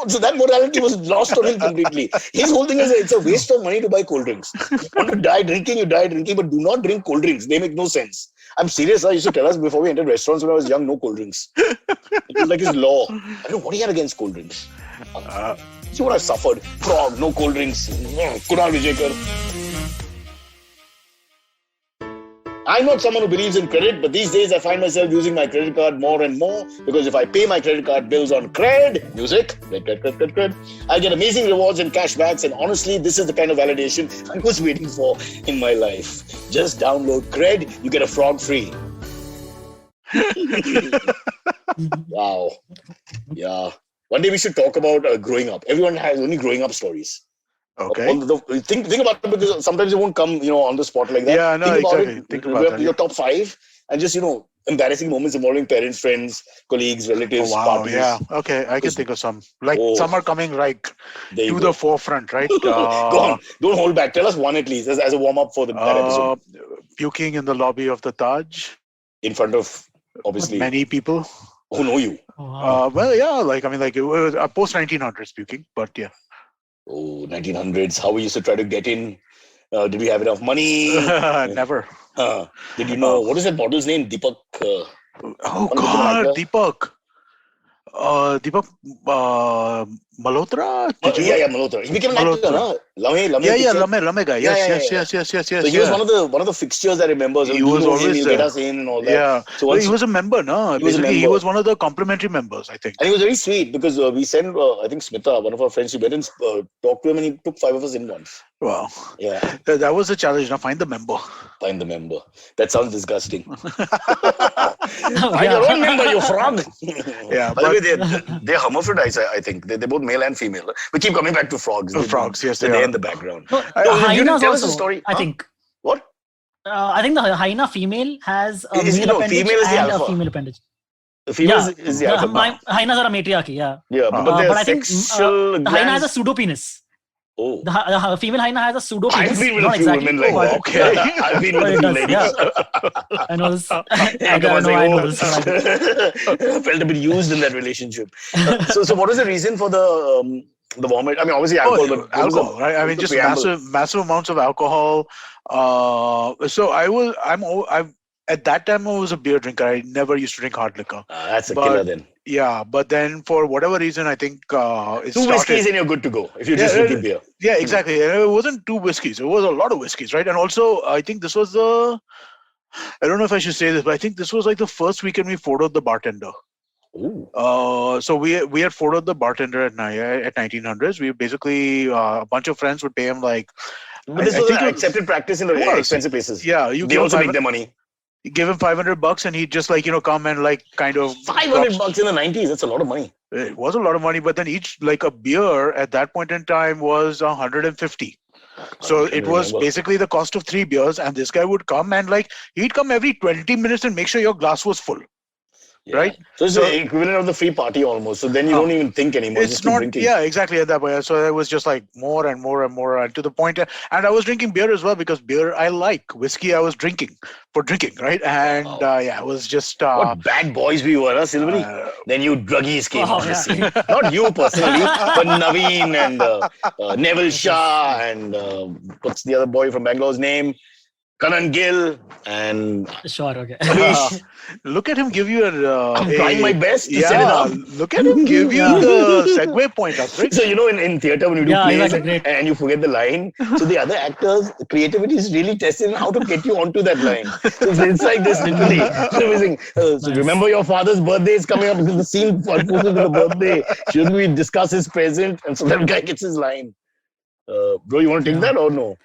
So that morality was lost on him completely. His whole thing is it's a waste of money to buy cold drinks. You want to die drinking, you die drinking, but do not drink cold drinks. They make no sense. I'm serious. I used to tell us before we entered restaurants when I was young, no cold drinks. It was like his law. I don't know what he had against cold drinks. See what I suffered. Frog, no cold drinks. Kunal Vijayakar. I'm not someone who believes in credit, but these days I find myself using my credit card more and more because if I pay my credit card bills on cred, I get amazing rewards and cashbacks, and honestly, this is the kind of validation I was waiting for in my life. Just download cred, you get a frog free. Wow. Yeah. One day we should talk about growing up. Everyone has only growing up stories. Okay. Think about it because sometimes it won't come, on the spot like that. Yeah, no, exactly. Think about that. Your top 5 and just, embarrassing moments involving parents, friends, colleagues, relatives, parties. Yeah. Okay, I can think of some. Some are coming to the forefront, right? Go on. Don't hold back. Tell us one at least as a warm-up for that episode. Puking in the lobby of the Taj. In front of, obviously, many people who know you. Well, yeah, it was post-1900s puking, but yeah. Oh, 1900s. How we used to try to get in. Did we have enough money? Never. Did you know, what is that model's name? Deepak. Deepak. Deepak Malhotra? Malhotra. He became an actor, no? Lame guy. Yes. So he was one of the fixtures I remember. So he was always get us in and all that. Yeah. So he was a member, no? He was one of the complimentary members, I think. And he was very sweet because we sent, I think Smita, one of our friends, she went and talked to him and he took 5 of us in once. Wow. Yeah. That was the challenge. Now find the member. Find the member. That sounds disgusting. Find your own member, you frog. Yeah. By the way, they're hermaphrodites, I think. They're both male and female. We keep coming back to frogs. Frogs, yes. They're in the background. No, hyenas tell also, us a story. I think. What? I think the hyena female has a male appendage female is the and alpha. a female appendage. The female is the alpha. Hyenas are a matriarchy, yeah. Yeah, but I think the hyena has a pseudopenis. Oh. The female hyena has a pseudopenis. I've been with not a few exactly, women like that. Okay. I've been with a few ladies. Yeah. I know this. I felt a bit used in that relationship. So what was the reason for the vomit? I mean, obviously alcohol, but alcohol, right? I mean, just massive amounts of alcohol. So I'm at that time I was a beer drinker. I never used to drink hard liquor. That's a killer then. Yeah, but then for whatever reason, I think it 2 whiskeys and you're good to go if you're just drinking beer. Yeah, exactly. And it wasn't 2 whiskeys. It was a lot of whiskeys, right? And also, I think this was I don't know if I should say this, but I think this was like the first weekend we photoed the bartender. Ooh. So we had photoed the bartender at 1900s. We basically, a bunch of friends would pay him like... But this was an accepted practice in the expensive places. Yeah. They also make their money. You give him $500 and he'd just come and kind of... $500 in the 90s, that's a lot of money. It was a lot of money, but then each, a beer at that point in time was 150. So it was basically the cost of 3 beers, and this guy would come and he'd come every 20 minutes and make sure your glass was full. Yeah. Right? So it's the equivalent of the free party almost. So then you don't even think anymore. It's not, yeah, exactly at that point. So it was just more and more and more to the point. And I was drinking beer as well because beer I like. Whiskey I was drinking for drinking, right? And it was just... what bad boys we were, huh, Silverie? Then you druggies came on the scene. Not you personally, but Naveen and Neville Shah and what's the other boy from Bangalore's name? Kanan Gill and sure, okay. Look at him give you I'm trying my best to set it up. Look at him give you the segue point up, right? So in theater when you do plays and you forget the line, so the other actors' creativity is really tested on how to get you onto that line. So it's like this literally. So remember your father's birthday is coming up because the scene for the birthday. Shouldn't we discuss his present? And so that guy gets his line. Bro, you want to take that or no?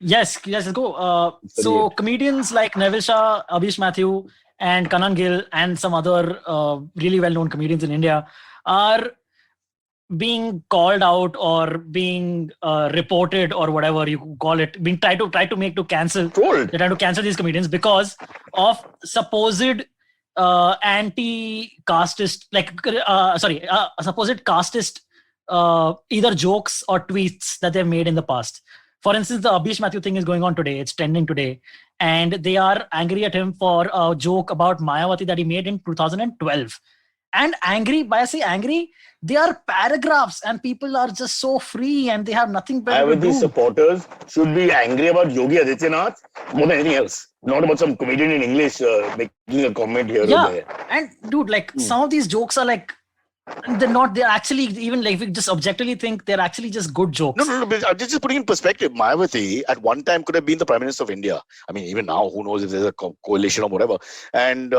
Yes, let's go. So comedians like Neville Shah, Abhish Mathew, and Kanan Gill, and some other really well-known comedians in India are being called out or being reported or whatever you call it, being tried to cancel. They're trying to cancel these comedians because of supposed anti-casteist, supposed casteist either jokes or tweets that they've made in the past. For instance, the Abhish Matthew thing is going on today. It's trending today. And they are angry at him for a joke about Mayawati that he made in 2012. And angry, by I say angry, they are paragraphs and people are just so free and they have nothing better to Mayawati do. supporters should be angry about Yogi Adityanath more than anything else. Not about some comedian in English making a comment here or there. And dude, like some of these jokes are like, they're actually, even like if you just objectively think, they're actually just good jokes. No, but I'm just putting in perspective. Mayawati at one time could have been the Prime Minister of India. I mean, even now, who knows if there's a coalition or whatever. And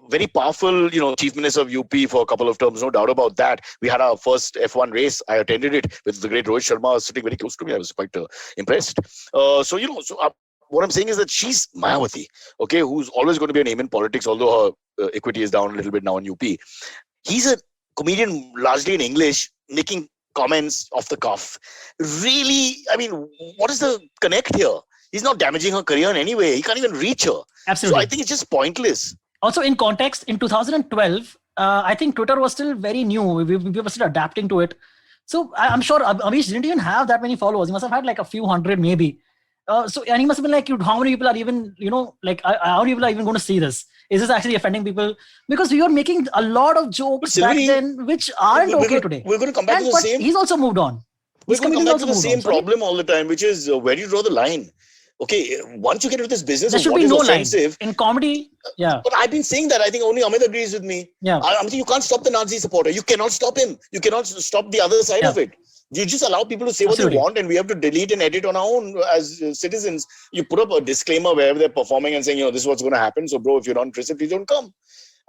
very powerful, Chief Minister of UP for a couple of terms, no doubt about that. We had our first F1 race. I attended it with the great Rohit Sharma sitting very close to me. I was quite impressed. What I'm saying is that she's Mayawati, okay, who's always going to be a name in politics, although her equity is down a little bit now in UP. He's a comedian largely in English, making comments off the cuff. Really, I mean, what is the connect here? He's not damaging her career in any way. He can't even reach her. Absolutely. So I think it's just pointless. Also, in context, in 2012, I think Twitter was still very new. We were still adapting to it. So I'm sure Amish didn't even have that many followers. He must have had like a few hundred maybe. And he must have been like, how many people are even, how many people are even going to see this? Is this actually offending people? Because we were making a lot of jokes back then, which aren't okay today. We're going to come back to the same. He's also moved on. We're going to come back to the same problem all the time, which is where do you draw the line? Okay, once you get into this business, there should be no offensive line in comedy. Yeah, but I've been saying that. I think only Amit agrees with me. Yeah, I'm saying you can't stop the Nazi supporter. You cannot stop him. You cannot stop the other side of it. You just allow people to say what they want, and we have to delete and edit on our own as citizens. You put up a disclaimer wherever they're performing and saying, this is what's going to happen. So, bro, if you're not interested, please don't come.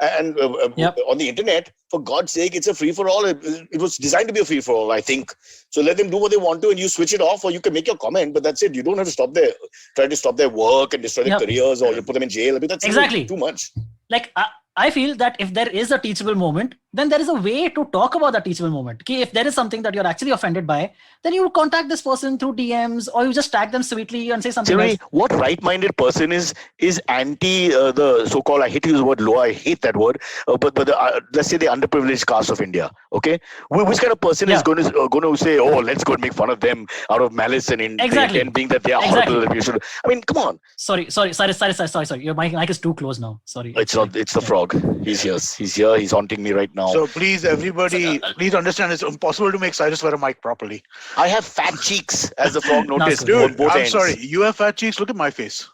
And on the internet, for God's sake, it's a free-for-all. It was designed to be a free-for-all, I think. So let them do what they want to, and you switch it off, or you can make your comment, but that's it. You don't have to try to stop their work and destroy their careers, or you put them in jail. I mean, that's exactly too much. Like, I feel that if there is a teachable moment, then there is a way to talk about that teachable moment. Okay, if there is something that you're actually offended by, then you contact this person through DMs, or you just tag them sweetly and say something else. What right-minded person is anti the so-called, I hate to use the word law, I hate that word, but let's say the underprivileged caste of India, okay? Which kind of person is going to say, let's go and make fun of them out of malice and intent, being that they are horrible, that we should... I mean, come on. Sorry. Sorry. Your mic is too close now. Sorry. It's the frog. He's here. He's haunting me right now. So please, everybody, please understand it's impossible to make Cyrus wear a mic properly. I have fat cheeks, as the frog noticed. Dude, I'm sorry. You have fat cheeks. Look at my face.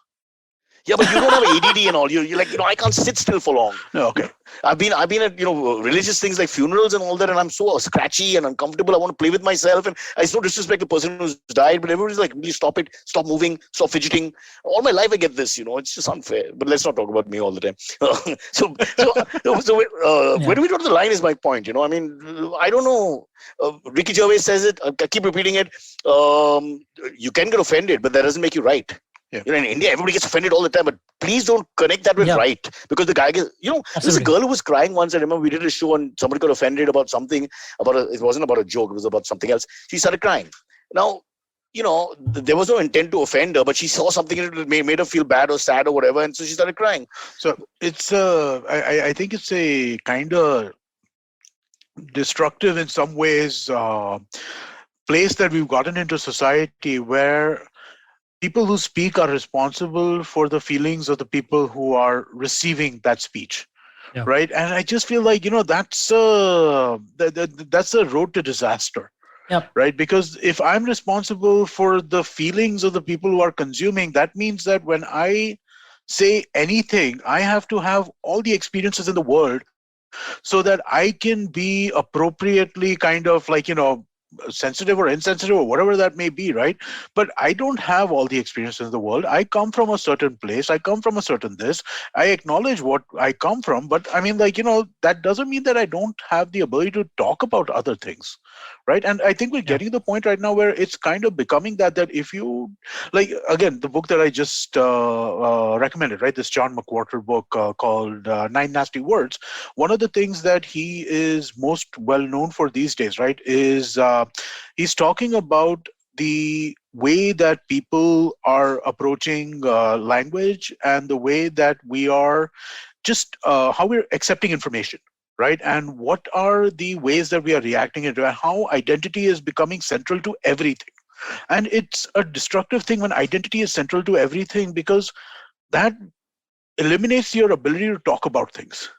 Yeah, but you don't have ADD and all. You're like, I can't sit still for long. No, okay. I've been at, religious things like funerals and all that, and I'm so scratchy and uncomfortable. I want to play with myself, and it's no disrespect to the person who's died, but everybody's like, please stop it, stop moving, stop fidgeting. All my life I get this, it's just unfair. But let's not talk about me all the time. Where do we draw the line is my point. I mean, I don't know. Ricky Gervais says it. I keep repeating it. You can get offended, but that doesn't make you right. Yeah. In India, everybody gets offended all the time, but please don't connect that with right. Because the guy gets, there's a girl who was crying once. I remember we did a show and somebody got offended about something, it wasn't about a joke, it was about something else. She started crying. Now, there was no intent to offend her, but she saw something that made her feel bad or sad or whatever, and so she started crying. So it's, I think it's a kind of destructive in some ways place that we've gotten into society where people who speak are responsible for the feelings of the people who are receiving that speech, right? And I just feel like, that's a road to disaster, right? Because if I'm responsible for the feelings of the people who are consuming, that means that when I say anything, I have to have all the experiences in the world so that I can be appropriately kind of like, sensitive or insensitive or whatever that may be, right? But I don't have all the experiences in the world. I come from a certain place. I come from a certain this. I acknowledge what I come from, but I mean, that doesn't mean that I don't have the ability to talk about other things, right? And I think we're getting to the point right now where it's kind of becoming that if you, again, the book that I just recommended, right? This John McWhorter book called 9 Nasty Words. One of the things that he is most well known for these days, right, is he's talking about the way that people are approaching language and the way that we are just how we're accepting information, right? And what are the ways that we are reacting into and how identity is becoming central to everything, And it's a destructive thing when identity is central to everything, because that eliminates your ability to talk about things.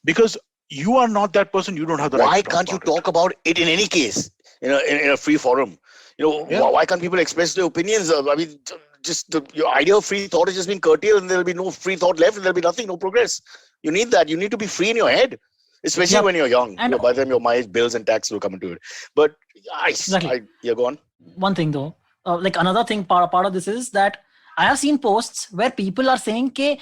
Because you are not that person, you don't have the right Why to talk can't you about it. talk about it in any case? In a free forum. Yeah. Why can't people express their opinions? I mean, your idea of free thought is just being curtailed, and there'll be no free thought left, and there'll be nothing, no progress. You need that. You need to be free in your head, especially Yep. when you're young. And By the time you're my age, bills and tax will come into it. But exactly. go on. One thing though, like another thing, part of this is that I have seen posts where people are saying, "Ke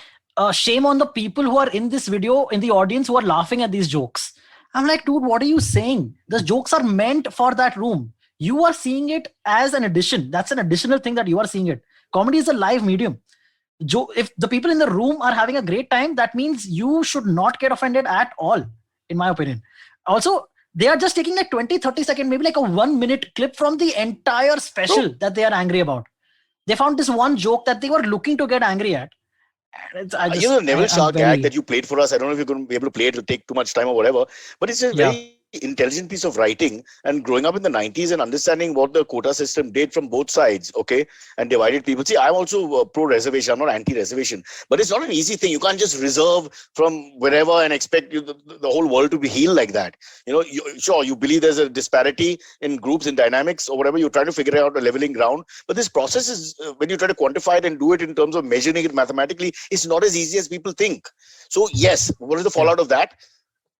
shame on the people who are in this video, in the audience, who are laughing at these jokes." I'm like, dude, what are you saying? The jokes are meant for that room. You are seeing it as an addition. That's an additional thing that you are seeing it. Comedy is a live medium. If the people in the room are having a great time, that means you should not get offended at all, in my opinion. Also, they are just taking like 20-30 second, maybe like a 1 minute clip from the entire special that they are angry about. They found this one joke that they were looking to get angry at. The Neville Shah gag that you played for us, I don't know if you're going to be able to play it, it'll take too much time or whatever, but it's a very intelligent piece of writing. And growing up in the 90s and understanding what the quota system did from both sides, okay, and divided people. See, I'm also pro-reservation, I'm not anti-reservation, but it's not an easy thing. You can't just reserve from wherever and expect the whole world to be healed like that. Sure, you believe there's a disparity in groups and dynamics or whatever, you're trying to figure out a leveling ground, but this process is, when you try to quantify it and do it in terms of measuring it mathematically, it's not as easy as people think. So yes, what is the fallout of that?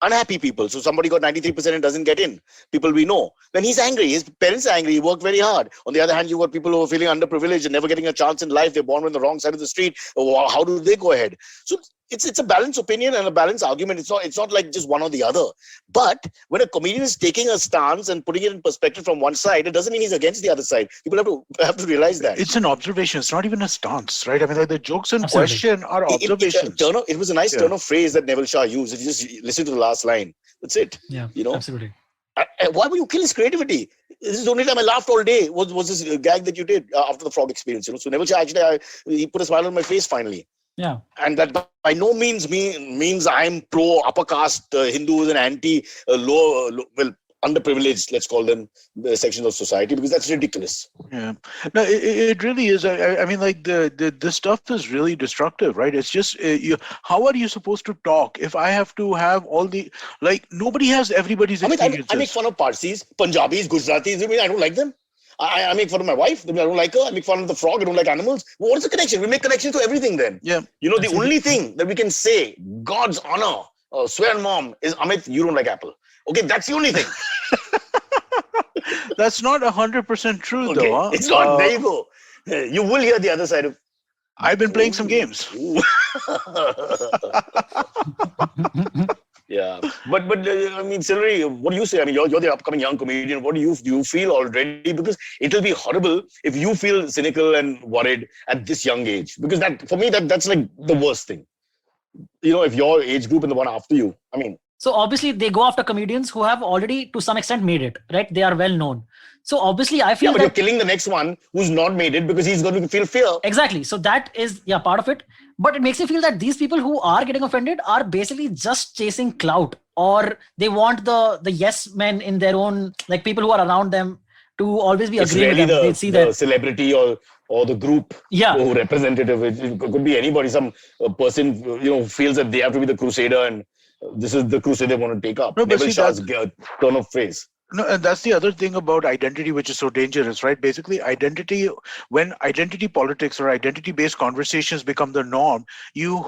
Unhappy people. So somebody got 93% and doesn't get in. People we know. Then he's angry. His parents are angry. He worked very hard. On the other hand, you got people who are feeling underprivileged and never getting a chance in life. They're born on the wrong side of the street. How do they go ahead? So it's a balanced opinion and a balanced argument. It's not like just one or the other. But when a comedian is taking a stance and putting it in perspective from one side, it doesn't mean he's against the other side. People have to realize that. It's an observation. It's not even a stance, right? I mean, like the jokes in question are observations. It was a nice turn of phrase that Neville Shah used. If you just listen to the last line, that's it. Yeah, absolutely. Why would you kill his creativity? This is the only time I laughed all day. Was this gag that you did after the frog experience? So Neville Shah actually, he put a smile on my face finally. Yeah, and that by no means means I'm pro upper caste Hindus and anti underprivileged, let's call them, the sections of society, because that's ridiculous. Yeah, no, it really is. I mean, like the stuff is really destructive, right? It's just how are you supposed to talk if I have to have all the, like, nobody has everybody's experiences. I make fun of Parsis, Punjabis, Gujaratis. I don't like them. I make fun of my wife. I don't like her. I make fun of the frog. I don't like animals. Well, what's the connection? We make connections to everything then. Yeah. The only thing that we can say, God's honor, swear on mom, is Amit, you don't like apple. Okay, that's the only thing. That's not 100% true, though. Huh? It's not. There you go. You will hear the other side of. I've been playing some games. Yeah, but I mean, Silverie, what do you say? I mean, you're the upcoming young comedian. What do you feel already? Because it'll be horrible if you feel cynical and worried at this young age. Because for me, that's like the worst thing. If your age group and the one after you, I mean. So obviously they go after comedians who have already to some extent made it, right? They are well known. So obviously I feel but you're killing the next one who's not made it because he's going to feel fear. Exactly. So that is part of it. But it makes me feel that these people who are getting offended are basically just chasing clout, or they want the yes men in their own, like people who are around them to always be agreeing with them. They see the celebrity or the group who representative. It could be anybody. Some person who feels that they have to be the crusader and this is the crusade they want to take up. Neville Shah's turn of phrase. No, and that's the other thing about identity, which is so dangerous, right? Basically, when identity politics or identity-based conversations become the norm, you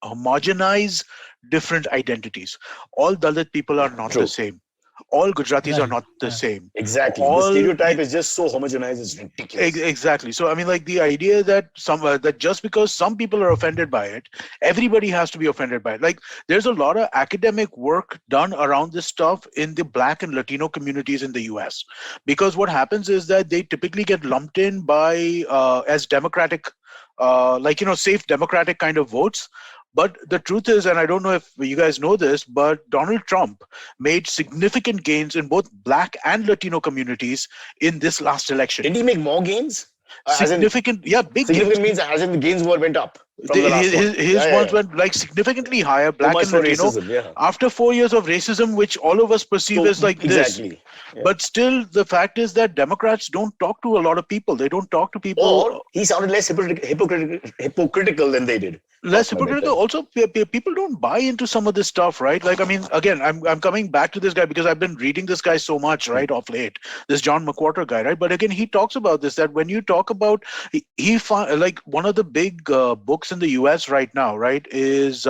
homogenize different identities. All Dalit people are not the same. All Gujaratis are not the same. Exactly. The stereotype is just so homogenized, it's ridiculous. Exactly. So, I mean, like the idea that that just because some people are offended by it, everybody has to be offended by it. Like, there's a lot of academic work done around this stuff in the Black and Latino communities in the US. Because what happens is that they typically get lumped in by as democratic, safe democratic kind of votes. But the truth is, and I don't know if you guys know this, but Donald Trump made significant gains in both Black and Latino communities in this last election. Did he make more gains? Significant, big significant gains. means as in the gains went up. From the last one. His ones went like significantly higher. So Black much and for Latino. racism, After 4 years of racism, which all of us perceive as like this. exactly. Yeah. But still, the fact is that Democrats don't talk to a lot of people. They don't talk to people. Or he sounded less hypocritical than they did. Less hypocritical. Also, people don't buy into some of this stuff, right? Like, I mean, again, I'm coming back to this guy because I've been reading this guy so much, right, of late. This John McWhorter guy, right? But again, he talks about this, that when you talk about, he found like one of the big books in the US right now, right, is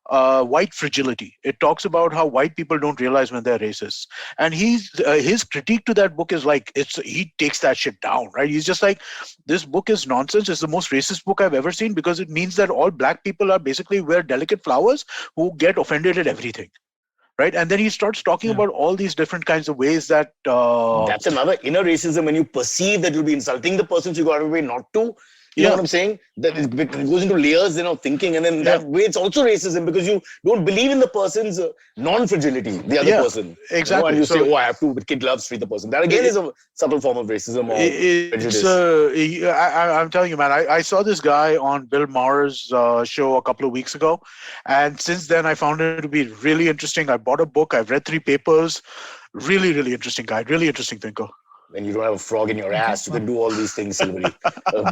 white fragility. It talks about how white people don't realize when they're racist, and his critique to that book is like, he takes that shit down, right? He's just like, this book is nonsense. It's the most racist book I've ever seen, because it means that all black people are basically we're delicate flowers who get offended at everything, right? And then he starts talking about all these different kinds of ways that that's another inner racism, when you perceive that you'll be insulting the person, so you got to be not to. You know what I'm saying? That it goes into layers, thinking, and then that way it's also racism, because you don't believe in the person's non-fragility, the other person. Exactly. And you say, I have to, the kid loves, treat the person. That again is a subtle form of racism or prejudice. I'm telling you, man, I saw this guy on Bill Maher's show a couple of weeks ago, and since then I found it to be really interesting. I bought a book, I've read 3 papers. Really, really interesting guy, really interesting thinker. When you don't have a frog in your ass, you can do all these things, Silverie.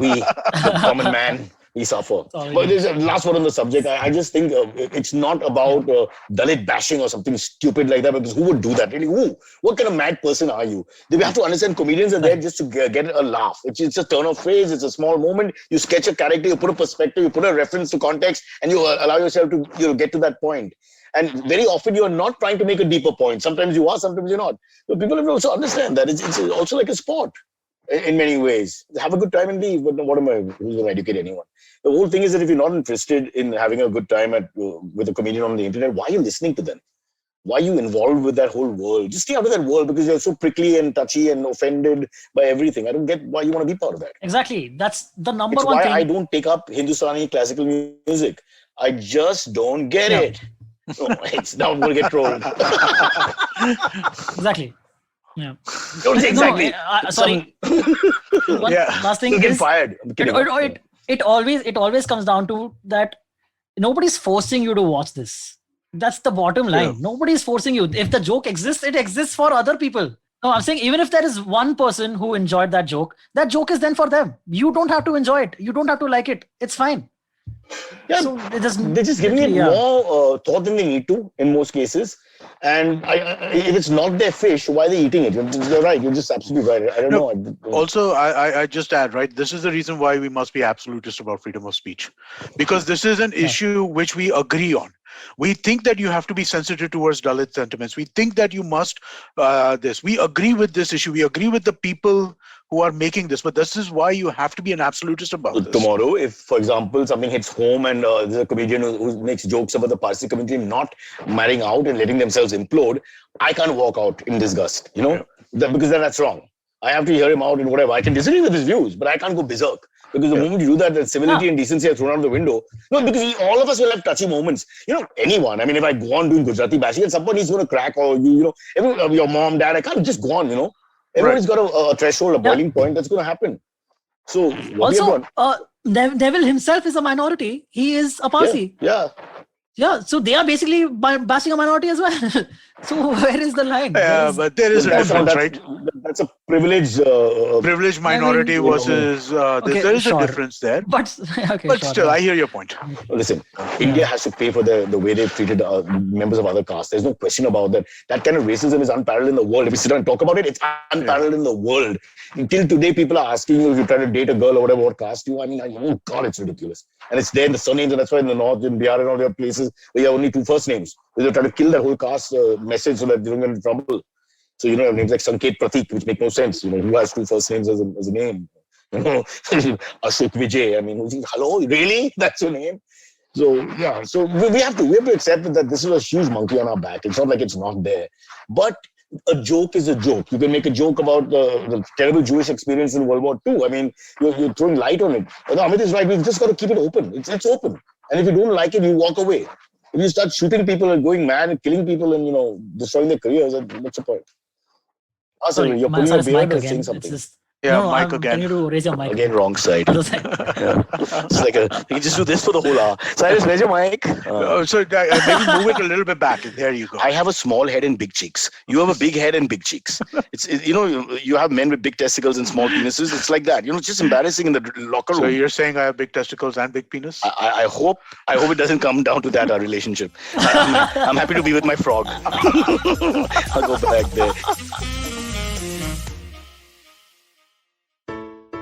We, the common man, we suffer. But there's a last word on the subject. I just think it's not about Dalit bashing or something stupid like that, because who would do that? Really, who? What kind of mad person are you? We have to understand comedians are there just to get a laugh. It's a turn of phrase. It's a small moment. You sketch a character, you put a perspective, you put a reference to context, and you allow yourself to get to that point. And very often you are not trying to make a deeper point. Sometimes you are, sometimes you're not. But people have to also understand that it's also like a sport in many ways. Have a good time and leave. But what am I? Who's going to educate anyone? The whole thing is that if you're not interested in having a good time with a comedian on the internet, why are you listening to them? Why are you involved with that whole world? Just stay out of that world, because you're so prickly and touchy and offended by everything. I don't get why you want to be part of that. Exactly. That's the number it's one why thing. I don't take up Hindustani classical music. I just don't get it. It's now I'm going to get trolled. Exactly. Yeah. Don't say exactly. Sorry. One last thing. You'll get fired. It always comes down to that nobody's forcing you to watch this. That's the bottom line. Yeah. Nobody's forcing you. If the joke exists, it exists for other people. No, I'm saying even if there is one person who enjoyed that joke is then for them. You don't have to enjoy it. You don't have to like it. It's fine. Yeah, so they're just giving it more thought than they need to in most cases. And if it's not their fish, why are they eating it? You're right. You're just absolutely right. I don't know. Also, I just add, right, this is the reason why we must be absolutist about freedom of speech. Because this is an issue which we agree on. We think that you have to be sensitive towards Dalit sentiments. We think that you must We agree with this issue. We agree with the people who are making this. But this is why you have to be an absolutist about this. Tomorrow, if, for example, something hits home and there's a comedian who makes jokes about the Parsi community not marrying out and letting themselves implode, I can't walk out in disgust, because that's wrong. I have to hear him out and whatever. I can disagree with his views, but I can't go berserk. Because the moment you do that, the civility and decency are thrown out of the window. No, because all of us will have touchy moments. Anyone. I mean, if I go on doing Gujarati bashing, at some point he's going to crack, or your mom, dad, I can't just go on, Everybody's got a threshold, a boiling point. That's going to happen. So, also, Neville himself is a minority. He is a Parsi. Yeah, so they are basically bashing a minority as well. So where is the line? Yeah, but there is a difference, right? That's a privileged minority versus there is a difference there. But still, I hear your point. Listen, India has to pay for the way they've treated members of other castes. There's no question about that. That kind of racism is unparalleled in the world. If we sit down and talk about it, it's unparalleled in the world. Until today, people are asking you if you try to date a girl or whatever, what caste you are. I mean, oh God, it's ridiculous. And it's there in the surnames, and that's why in the north, in Bihar and all the other places, where you have only 2 first names. They try to kill that whole caste message so that they don't get into trouble. So, names like Sanket Pratik, which make no sense. Who has 2 first names as a name? Ashok Vijay. I mean, hello, really? That's your name? So, yeah. So we have to accept that this is a huge monkey on our back. It's not like it's not there. But a joke is a joke. You can make a joke about the terrible Jewish experience in World War II. I mean, you're throwing light on it. Amit is right. We've just got to keep it open. It's open. And if you don't like it, you walk away. If you start shooting people and going mad and killing people and, destroying their careers, what's the point? Sorry, you're pulling your beard or saying something. Yeah, No, Mike I'm telling you again. to raise your mic. Again, wrong side. Other side. Yeah. It's like you can just do this for the whole hour. Cyrus, where's your mic? Maybe move it a little bit back. There you go. I have a small head and big cheeks. You have a big head and big cheeks. You have men with big testicles and small penises. It's like that. It's just embarrassing in the locker room. So you're saying I have big testicles and big penis? I hope it doesn't come down to that, our relationship. I'm happy to be with my frog. I'll go back there.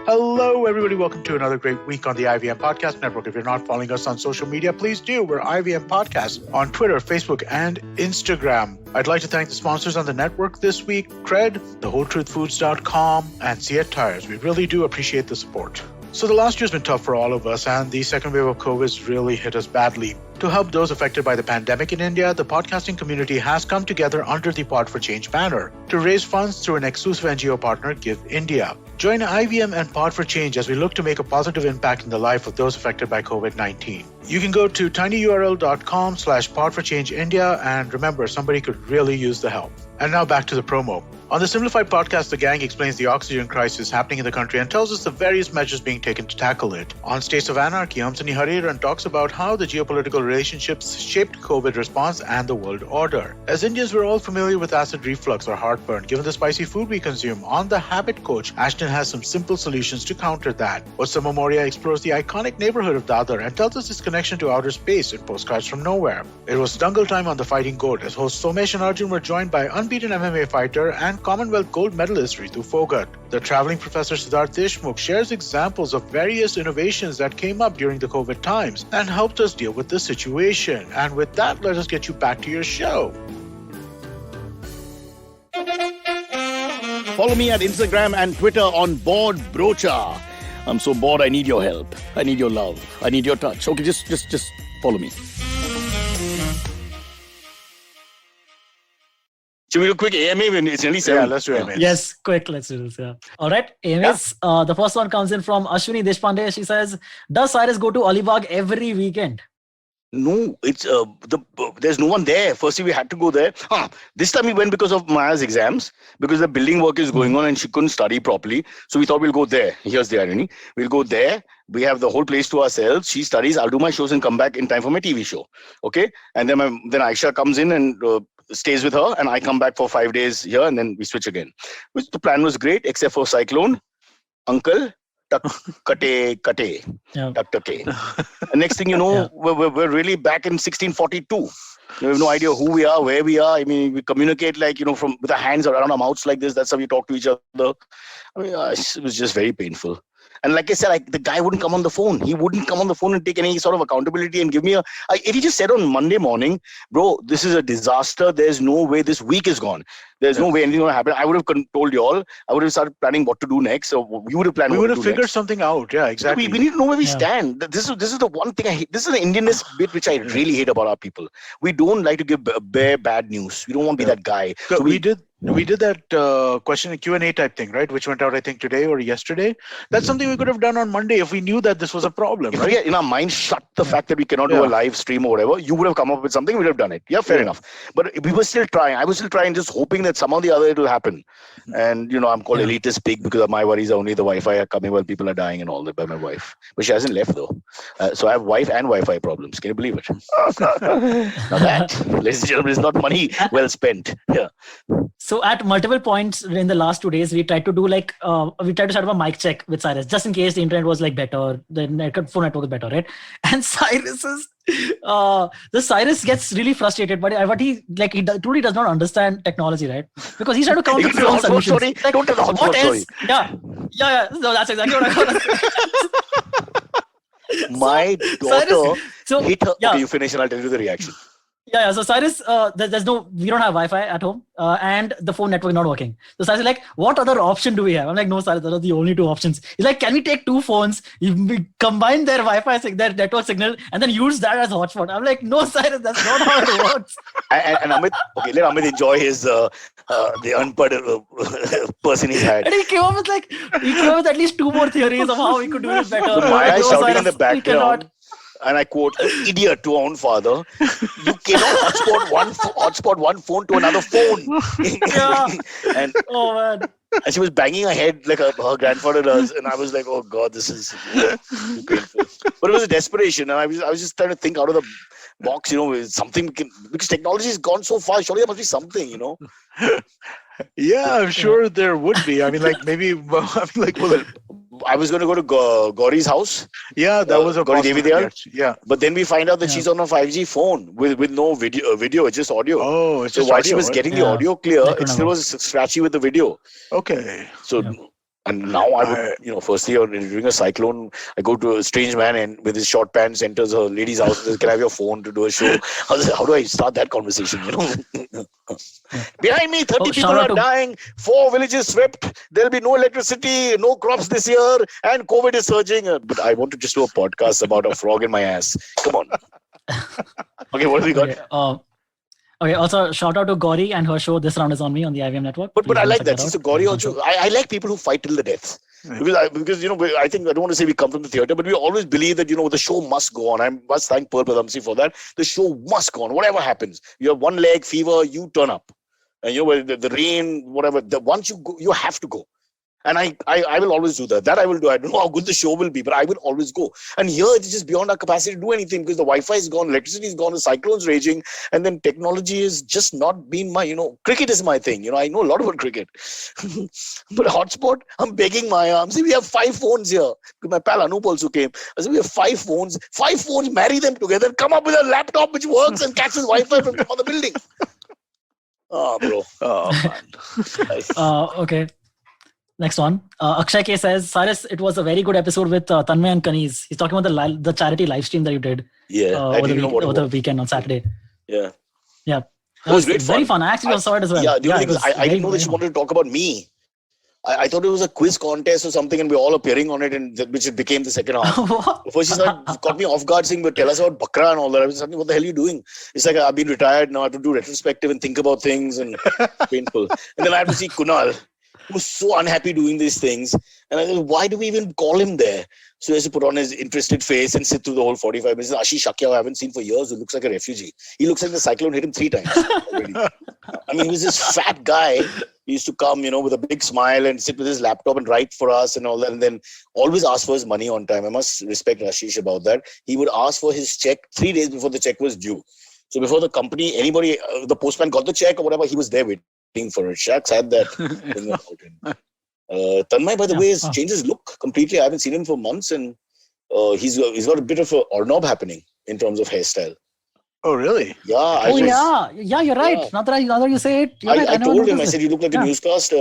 Hello, everybody. Welcome to another great week on the IVM Podcast Network. If you're not following us on social media, please do. We're IVM Podcast on Twitter, Facebook, and Instagram. I'd like to thank the sponsors on the network this week, Cred, thewholetruthfoods.com, and Seat Tires. We really do appreciate the support. So the last year's been tough for all of us, and the second wave of COVID really hit us badly. To help those affected by the pandemic in India, the podcasting community has come together under the Pod for Change banner to raise funds through an exclusive NGO partner, Give India. Join IVM and Pod for Change as we look to make a positive impact in the life of those affected by COVID-19. You can go to tinyurl.com/podforchangeindia, and remember, somebody could really use the help. And now back to the promo. On the Simplified podcast, the gang explains the oxygen crisis happening in the country and tells us the various measures being taken to tackle it. On States of Anarchy, Hamsani Hariharan talks about how the geopolitical relationships shaped COVID response and the world order. As Indians, we're all familiar with acid reflux or heartburn, given the spicy food we consume. On The Habit Coach, Ashton has some simple solutions to counter that. Vatsama Moria explores the iconic neighborhood of Dadar and tells us its connection to outer space in Postcards from Nowhere. It was Dangle time on The Fighting Goat, as hosts Somesh and Arjun were joined by unbeaten MMA fighter and Commonwealth gold medalist Ritu Fogart. The traveling professor Siddharth Deshmukh shares examples of various innovations that came up during the COVID times and helped us deal with the situation. And with that, let us get you back to your show. Follow me at Instagram and Twitter on Bored Brocha. I'm so bored. I need your help. I need your love. I need your touch. Okay, just follow me. Should we do a quick AMA when it's nearly 7? Yeah, let's do AMA. Yes, quick. Let's do this. Yeah. All right. AMAs. The first one comes in from Ashwini Deshpande. She says, "Does Cyrus go to Alibaug every weekend?" No, it's there's no one there. Firstly, we had to go there. This time we went because of Maya's exams, because the building work is going on and she couldn't study properly. So we thought we'll go there. Here's the irony. We'll go there. We have the whole place to ourselves. She studies. I'll do my shows and come back in time for my TV show. Okay. And then Aisha comes in and stays with her, and I come back for 5 days here, and then we switch again. Which the plan was great, except for Cyclone, Uncle, Tauktae. And next thing you know, we're really back in 1642. We have no idea who we are, where we are. I mean, we communicate like, from with our hands around our mouths like this. That's how we talk to each other. I mean, it was just very painful. And like I said, the guy wouldn't come on the phone. He wouldn't come on the phone and take any sort of accountability and give me if he just said on Monday morning, bro, this is a disaster. There's no way this week is gone. There's no way anything will happen. I would have told you all. I would have started planning what to do next. So we would have planned. We would have figured something out. Yeah, exactly. We need to know where we stand. This is the one thing I hate. This is the Indianness bit which I really hate about our people. We don't like to give bare bad news. We don't want to be that guy. So we did that question and Q&A type thing, right? Which went out, I think, today or yesterday. That's something we could have done on Monday if we knew that this was a problem, right? If we in our mind shut the fact that we cannot do a live stream or whatever, you would have come up with something, we would have done it. Yeah, fair enough. But we were still trying. I was still trying, just hoping that somehow or the other it will happen. And, I'm called elitist pig because my worries are only the Wi-Fi are coming while people are dying and all that by my wife. But she hasn't left though. So I have wife and Wi-Fi problems. Can you believe it? Now that, ladies and gentlemen, is not money well spent. Yeah. So at multiple points in the last 2 days, we tried to do we tried to set up a mic check with Cyrus, just in case the internet was better, the phone network was better, right? And Cyrus gets really frustrated, but he truly does not understand technology, right? Because he's trying to come up with his own solutions. Don't tell the hotspot story. Yeah. No, that's exactly what I got. My daughter hit her. Okay, you finish and I'll tell you the reaction. Yeah. So Cyrus, we don't have Wi-Fi at home, and the phone network is not working. So Cyrus is like, what other option do we have? I'm like, no, Cyrus, those are the only two options. He's like, can we take two phones, we combine their Wi-Fi, their network signal, and then use that as a hotspot? I'm like, no, Cyrus, that's not how it works. and Amit, let Amit enjoy his the unpad person he's had. And he came up with at least two more theories of how we could do it better. Maya is shouting Cyrus, in the background. And I quote, idiot to our own father. You cannot hotspot one phone to another phone. Yeah. Oh man. And she was banging her head like her grandfather does. And I was like, oh God, this is too painful. But it was a desperation. And I was just trying to think out of the box, something because technology has gone so far. Surely there must be something. Yeah, I'm sure there would be. I mean, like maybe, well, I was going to go to Gauri's house. Yeah, that was a Gauri Devi there. Yeah. But then we find out that she's on a 5G phone with no video, it's just audio. Oh, it's just while audio, she was getting the audio clear, it still was scratchy with the video. Okay. So, and now I would, firstly, during a cyclone, I go to a strange man and with his short pants enters a lady's house and says, can I have your phone to do a show? How do I start that conversation, Behind me, 30 people are dying, 4 villages swept, there'll be no electricity, no crops this year, and COVID is surging. But I want to just do a podcast about a frog in my ass. Come on. Okay, what have we got? Okay, also shout out to Gauri and her show This Round Is On Me on the IVM network. But I like that. So Gauri also, I like people who fight till the death. Because I think, I don't want to say we come from the theatre, but we always believe that, the show must go on. I must thank Pearl Padamsi for that. The show must go on, whatever happens. You have one leg, fever, you turn up. And the rain, whatever, once you go, you have to go. And I will always do that. That I will do. I don't know how good the show will be, but I will always go. And here it's just beyond our capacity to do anything because the Wi-Fi is gone, electricity is gone, the cyclone's raging, and then technology is just not been my, cricket is my thing. I know a lot about cricket. But hotspot, I'm begging Maya. I'm saying we have 5 phones here. My pal Anup also came. I said we have 5 phones. 5 phones, marry them together, come up with a laptop which works and catches Wi-Fi from the building. Oh, bro. Oh, man. Okay. Next one. Akshay K says, Cyrus, it was a very good episode with Tanmay and Kaniz. He's talking about the charity live stream that you did over the weekend on Saturday. Yeah. Yeah. It was great very fun. I actually saar it as well. Yeah, the only thing is, I didn't know that she wanted to talk about me. I thought it was a quiz contest or something and we're all appearing on it, and which became the second half. First she caught me off guard saying, but tell us about Bakra and all that. I was like, what the hell are you doing? It's like, I've been retired now, I have to do retrospective and think about things and painful. And then I have to see Kunal, who was so unhappy doing these things. And I said, why do we even call him there? So he has to put on his interested face and sit through the whole 45 minutes. Ashish Shakya, who I haven't seen for years, who looks like a refugee. He looks like the cyclone hit him 3 times already. I mean, he was this fat guy. He used to come, with a big smile and sit with his laptop and write for us and all that. And then always ask for his money on time. I must respect Ashish about that. He would ask for his check 3 days before the check was due. So before the company, anybody, the postman got the check or whatever, he was there waiting for it. Shaq's had that thing about him. Tanmay, by the way, has changed his look completely. I haven't seen him for months, and he's got a bit of a Ornob happening in terms of hairstyle. Oh, really? Yeah. Yeah, you're right. Yeah. Now that you say it, you're right. I told him, I said, you look like a newscaster.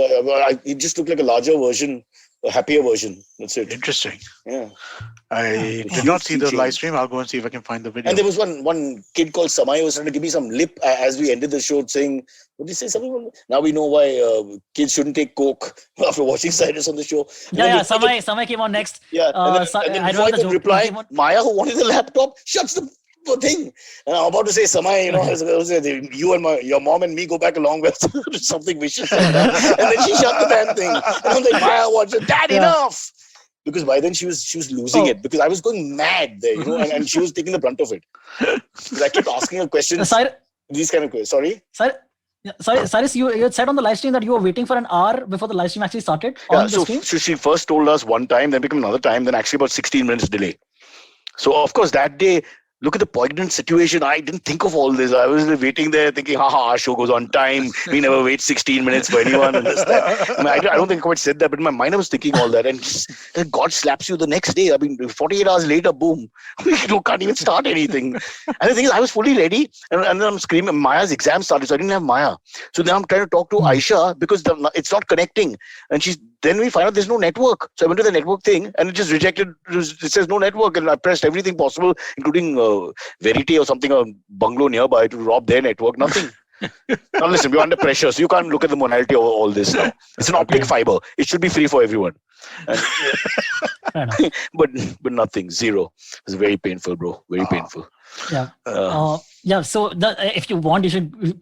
He just looked like a larger version, a happier version. That's it. Interesting. Yeah. I did not see the live stream. I'll go and see if I can find the video. And there was one kid called Samay who was trying to give me some lip as we ended the show, saying, what did he say? Something? Now we know why kids shouldn't take coke after watching Cyrus on the show. Samay came on next. Yeah. And then before I could reply, Maya, who wanted the laptop, shuts the thing. And I'm about to say, Samay, you and your mom and me go back a long way. Something vicious like that. And then she shut the damn thing. And I'm like, Maya, what's it? Dad, enough! Because by then she was losing it, because I was going mad there, and she was taking the brunt of it. Because I kept asking her questions. These kind of questions. Sorry? Cyrus, you had said on the live stream that you were waiting for an hour before the live stream actually started. So she first told us one time, then became another time, then actually about 16 minutes delay. So of course that day, look at the poignant situation. I didn't think of all this. I was waiting there thinking, our show goes on time. We never wait 16 minutes for anyone. And this, that. I mean, I don't think I quite said that, but in my mind I was thinking all that. And God slaps you the next day. I mean, 48 hours later, boom. You can't even start anything. And the thing is, I was fully ready. And then I'm screaming. Maya's exam started, so I didn't have Maya. So then I'm trying to talk to Aisha because it's not connecting. And then we find out there's no network. So I went to the network thing and it just rejected. It says no network. And I pressed everything possible, including Verity or something, a bungalow nearby, to rob their network. Nothing. Now listen, we're under pressure. So you can't look at the morality of all this now. It's an optic fiber. It should be free for everyone. But nothing. Zero. It's very painful, bro. Very painful. Yeah. So if you want,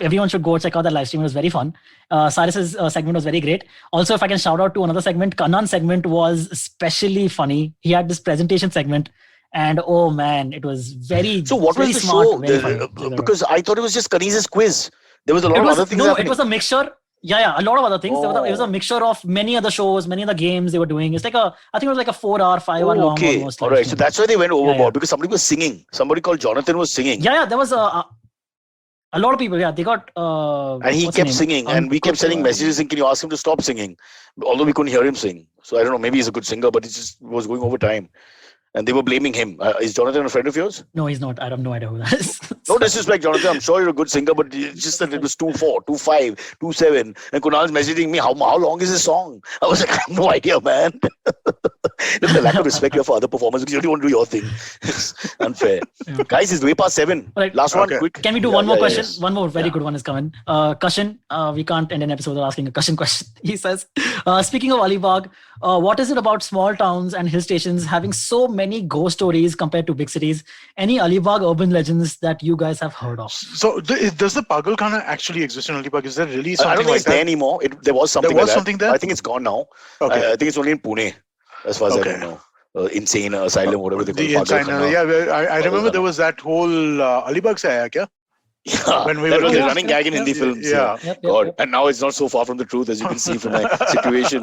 everyone should go check out that live stream. It was very fun. Cyrus's segment was very great. Also, if I can shout out to another segment, Kanan's segment was especially funny. He had this presentation segment, and oh man, it was very. So what was the smart, show? Because I thought it was just Kaniz's quiz. There was a lot of other things happening. It was a mixture. Yeah, a lot of other things. Oh. It was a mixture of many other shows, many other games they were doing. It's like I think it was like a 4 hour, 5 hour long almost. All right. So that's why they went overboard yeah. because somebody was singing. Somebody called Jonathan was singing. Yeah, there was a lot of people. Yeah, they got. And he kept singing, and we kept sending messages saying, "Can you ask him to stop singing?" Although we couldn't hear him sing. So I don't know. Maybe he's a good singer, but it just was going over time. And they were blaming him. Is Jonathan a friend of yours? No, he's not. I have no idea who that is. No disrespect, Jonathan. I'm sure you're a good singer, but it's just that it was 2-4, 2-5, 2-7. And Kunal's messaging me, how long is this song? I was like, I have no idea, man. Look, the lack of respect you have for other performers because you don't want to do your thing. It's unfair. Yeah. Guys, it's way past 7. Right. Last one, quick. Can we do one more question? Yes. One more very good one is coming. Kashin, we can't end an episode without asking a Kashin question. He says, speaking of Alibaug, what is it about small towns and hill stations having so many ghost stories compared to big cities? Any Alibaug urban legends that you guys have heard of? So does the Pagalkhana actually exist in Alibaug? Is there really something I don't think like it's there anymore. There was something like that. Something there? I think it's gone now. Okay. I think it's only in Pune, as far as I don't know. Insane asylum, whatever they call it. Insane, I remember there was that whole Alibaug se aaya kya? Yeah, when we that were was a kids. running gag in Hindi films. Yeah. God, and now it's not so far from the truth as you can see from my situation.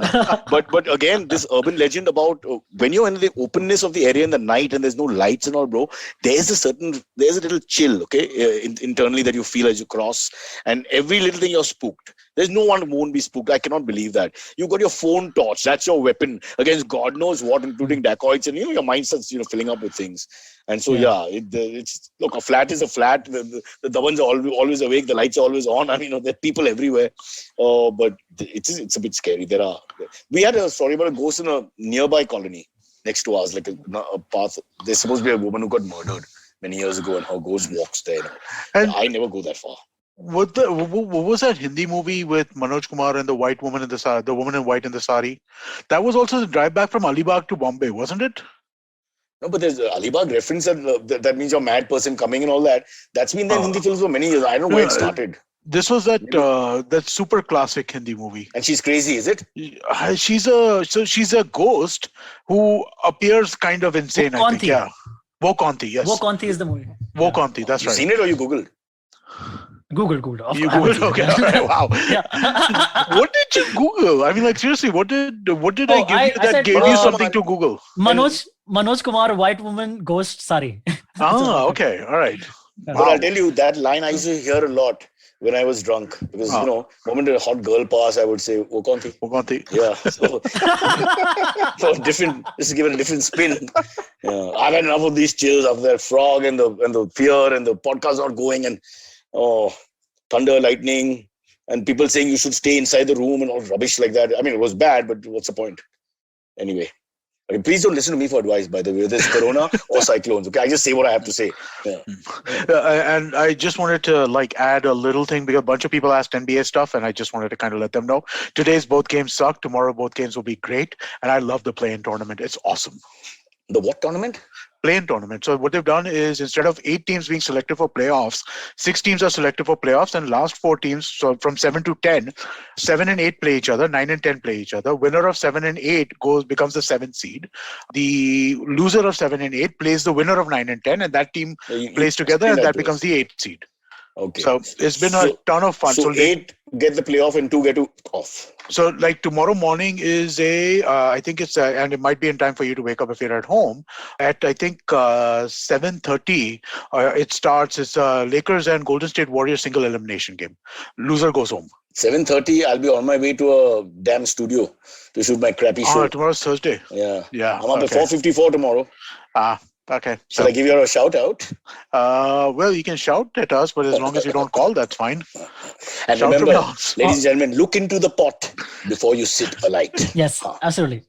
But again, this urban legend about when you're in the openness of the area in the night and there's no lights and all, bro. There's a little chill, okay, internally that you feel as you cross, and every little thing you're spooked. There's no one who won't be spooked. I cannot believe that. You got your phone torch. That's your weapon against God knows what, including dacoits, and your mind starts filling up with things. And so it's look, a flat is a flat. The ones are always awake. The lights are always on. I mean, there are people everywhere. But it's a bit scary. We had a story about a ghost in a nearby colony next to us, like a path. There's supposed to be a woman who got murdered many years ago, and her ghost walks there. And I never go that far. What was that Hindi movie with Manoj Kumar and the white woman in the woman in white in the sari? That was also the drive back from Alibaug to Bombay, wasn't it? No, but there's Alibaug reference that means you're a mad person coming and all that. That's been there in Hindi films for many years. I don't know where it started. This was that super classic Hindi movie. And she's crazy, is it? She's a ghost who appears kind of insane. I think. Yeah. Wokanthi, yes. Wokanthi is the movie. Wokanthi, that's right. You seen it or you googled? Googled. You googled? Okay, all right, wow. Yeah. What did you Google? I mean, like seriously, what did I give you that gave you something to Google? Manoj Kumar, white woman, ghost, sari. Okay, all right. But I'll tell you, that line I used to hear a lot when I was drunk. Because, moment a hot girl pass, I would say, Wokanthi. Yeah. So different, just to give it a different spin. Yeah. I've had enough of these chills of that frog and the fear and the podcast not going and thunder, lightning, and people saying you should stay inside the room and all rubbish like that. I mean, it was bad, but what's the point? Anyway. Okay, please don't listen to me for advice, by the way. There's corona or cyclones. Okay, I just say what I have to say. Yeah. And I just wanted to add a little thing because a bunch of people asked NBA stuff, and I just wanted to kind of let them know. Today's both games suck. Tomorrow both games will be great, and I love the play-in tournament. It's awesome. The what tournament? Play-in tournament. So what they've done is instead of 8 teams being selected for playoffs, 6 teams are selected for playoffs, and last 4 teams, so from 7 to 10, 7 and 8 play each other, 9 and 10 play each other. Winner of 7 and 8 becomes the 7th seed. The loser of 7 and 8 plays the winner of 9 and 10, and that team plays together, and that becomes the 8th seed. Okay. So it's been a ton of fun. So 8 get the playoff and 2 get off. So tomorrow morning is I think it's and it might be in time for you to wake up if you're at home. At I think 7:30 it starts. It's Lakers and Golden State Warriors single elimination game. Loser goes home. 7:30 I'll be on my way to a damn studio to shoot my crappy show. Tomorrow's Thursday. Yeah. I'm up okay. at 4:54 tomorrow. Okay. Shall I give you a shout out? Well, you can shout at us, but as long as you don't call, that's fine. And shout remember, ladies and gentlemen, look into the pot before you sit alight. Yes, absolutely.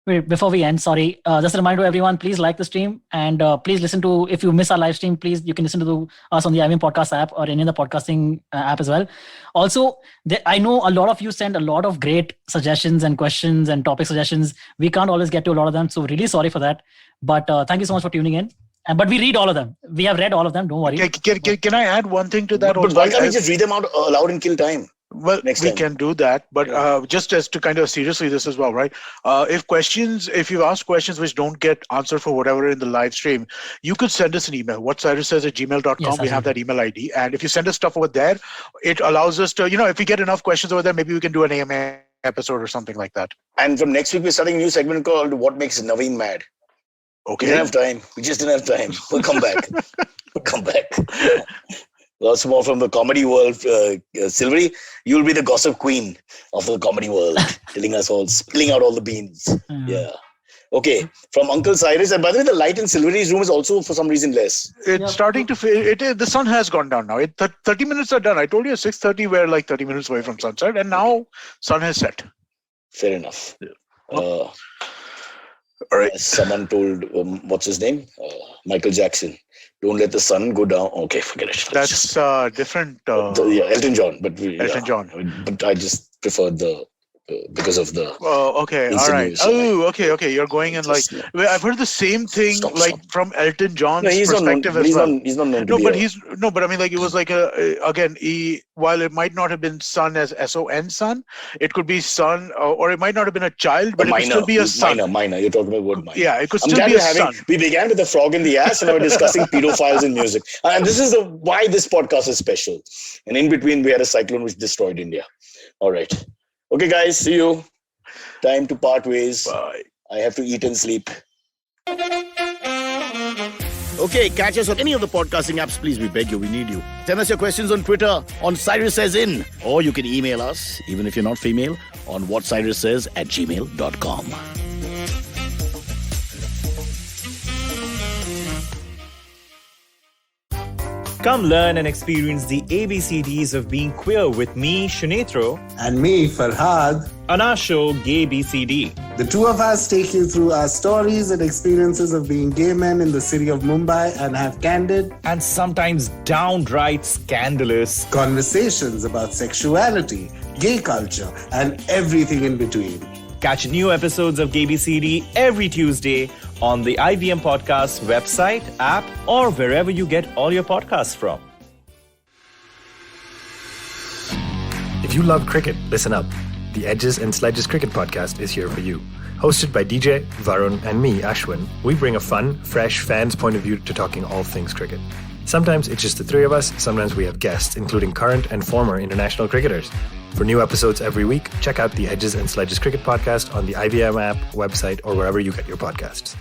Wait, before we end, sorry, just a reminder to everyone, please like the stream and please listen to, if you miss our live stream, please, you can listen to us on the IVM podcast app or any other podcasting app as well. Also, I know a lot of you send a lot of great suggestions and questions and topic suggestions. We can't always get to a lot of them, so really sorry for that. But thank you so much for tuning in. But we read all of them. We have read all of them. Don't worry. Can I add one thing to that? But why can't we just read them out aloud and kill time? Well, Next we time. can do that, but just as to kind of seriously this as well, right? If you ask questions which don't get answered for whatever in the live stream, you could send us an email. whatcyrussays@gmail.com. Yes, we have that email ID. And if you send us stuff over there, it allows us to, if we get enough questions over there, maybe we can do an AMA episode or something like that. And from next week, we're starting a new segment called What Makes Naveen Mad. Okay. We didn't have time. We just didn't have time. We'll come back. We'll come back. Lots more from the comedy world. Silverie, you'll be the gossip queen of the comedy world, telling us all, spilling out all the beans. Yeah. Okay. From Uncle Cyrus. And by the way, the light in Silverie's room is also for some reason less. It's starting to feel, the sun has gone down now. 30 minutes are done. I told you at 6:30 we're like 30 minutes away from sunset, and now sun has set. Fair enough. All right. Someone told, what's his name? Michael Jackson. Don't let the sun go down. Okay, forget it. That's different. Elton John. But Elton John. But I just preferred the because of the. Oh, okay. All right. Oh, okay. You're going in like. I've heard the same thing from Elton John's perspective as well. He's not known to be. But I mean, like it was like while it might not have been son as SON son, it could be son, or it might not have been a child, but it could still be a son. Minor. You're talking about word minor. Yeah, it could still be a son. We began with the frog in the ass, and now we're discussing pedophiles in music. And this is why this podcast is special. And in between, we had a cyclone which destroyed India. All right. Okay, guys, see you. Time to part ways. Bye. I have to eat and sleep. Okay, catch us on any of the podcasting apps, please. We beg you, we need you. Send us your questions on Twitter, on Cyrus Says In. Or you can email us, even if you're not female, on whatcyrussays@gmail.com. Come learn and experience the ABCDs of being queer with me, Shunetro, and me, Farhad, on our show, Gay BCD. The two of us take you through our stories and experiences of being gay men in the city of Mumbai and have candid and sometimes downright scandalous conversations about sexuality, gay culture, and everything in between. Catch new episodes of Gay BCD every Tuesday on the IVM Podcast website, app, or wherever you get all your podcasts from. If you love cricket, listen up. The Edges and Sledges Cricket Podcast is here for you. Hosted by DJ, Varun, and me, Ashwin, we bring a fun, fresh fan's point of view to talking all things cricket. Sometimes it's just the three of us, sometimes we have guests, including current and former international cricketers. For new episodes every week, check out the Edges and Sledges Cricket Podcast on the IVM app, website, or wherever you get your podcasts.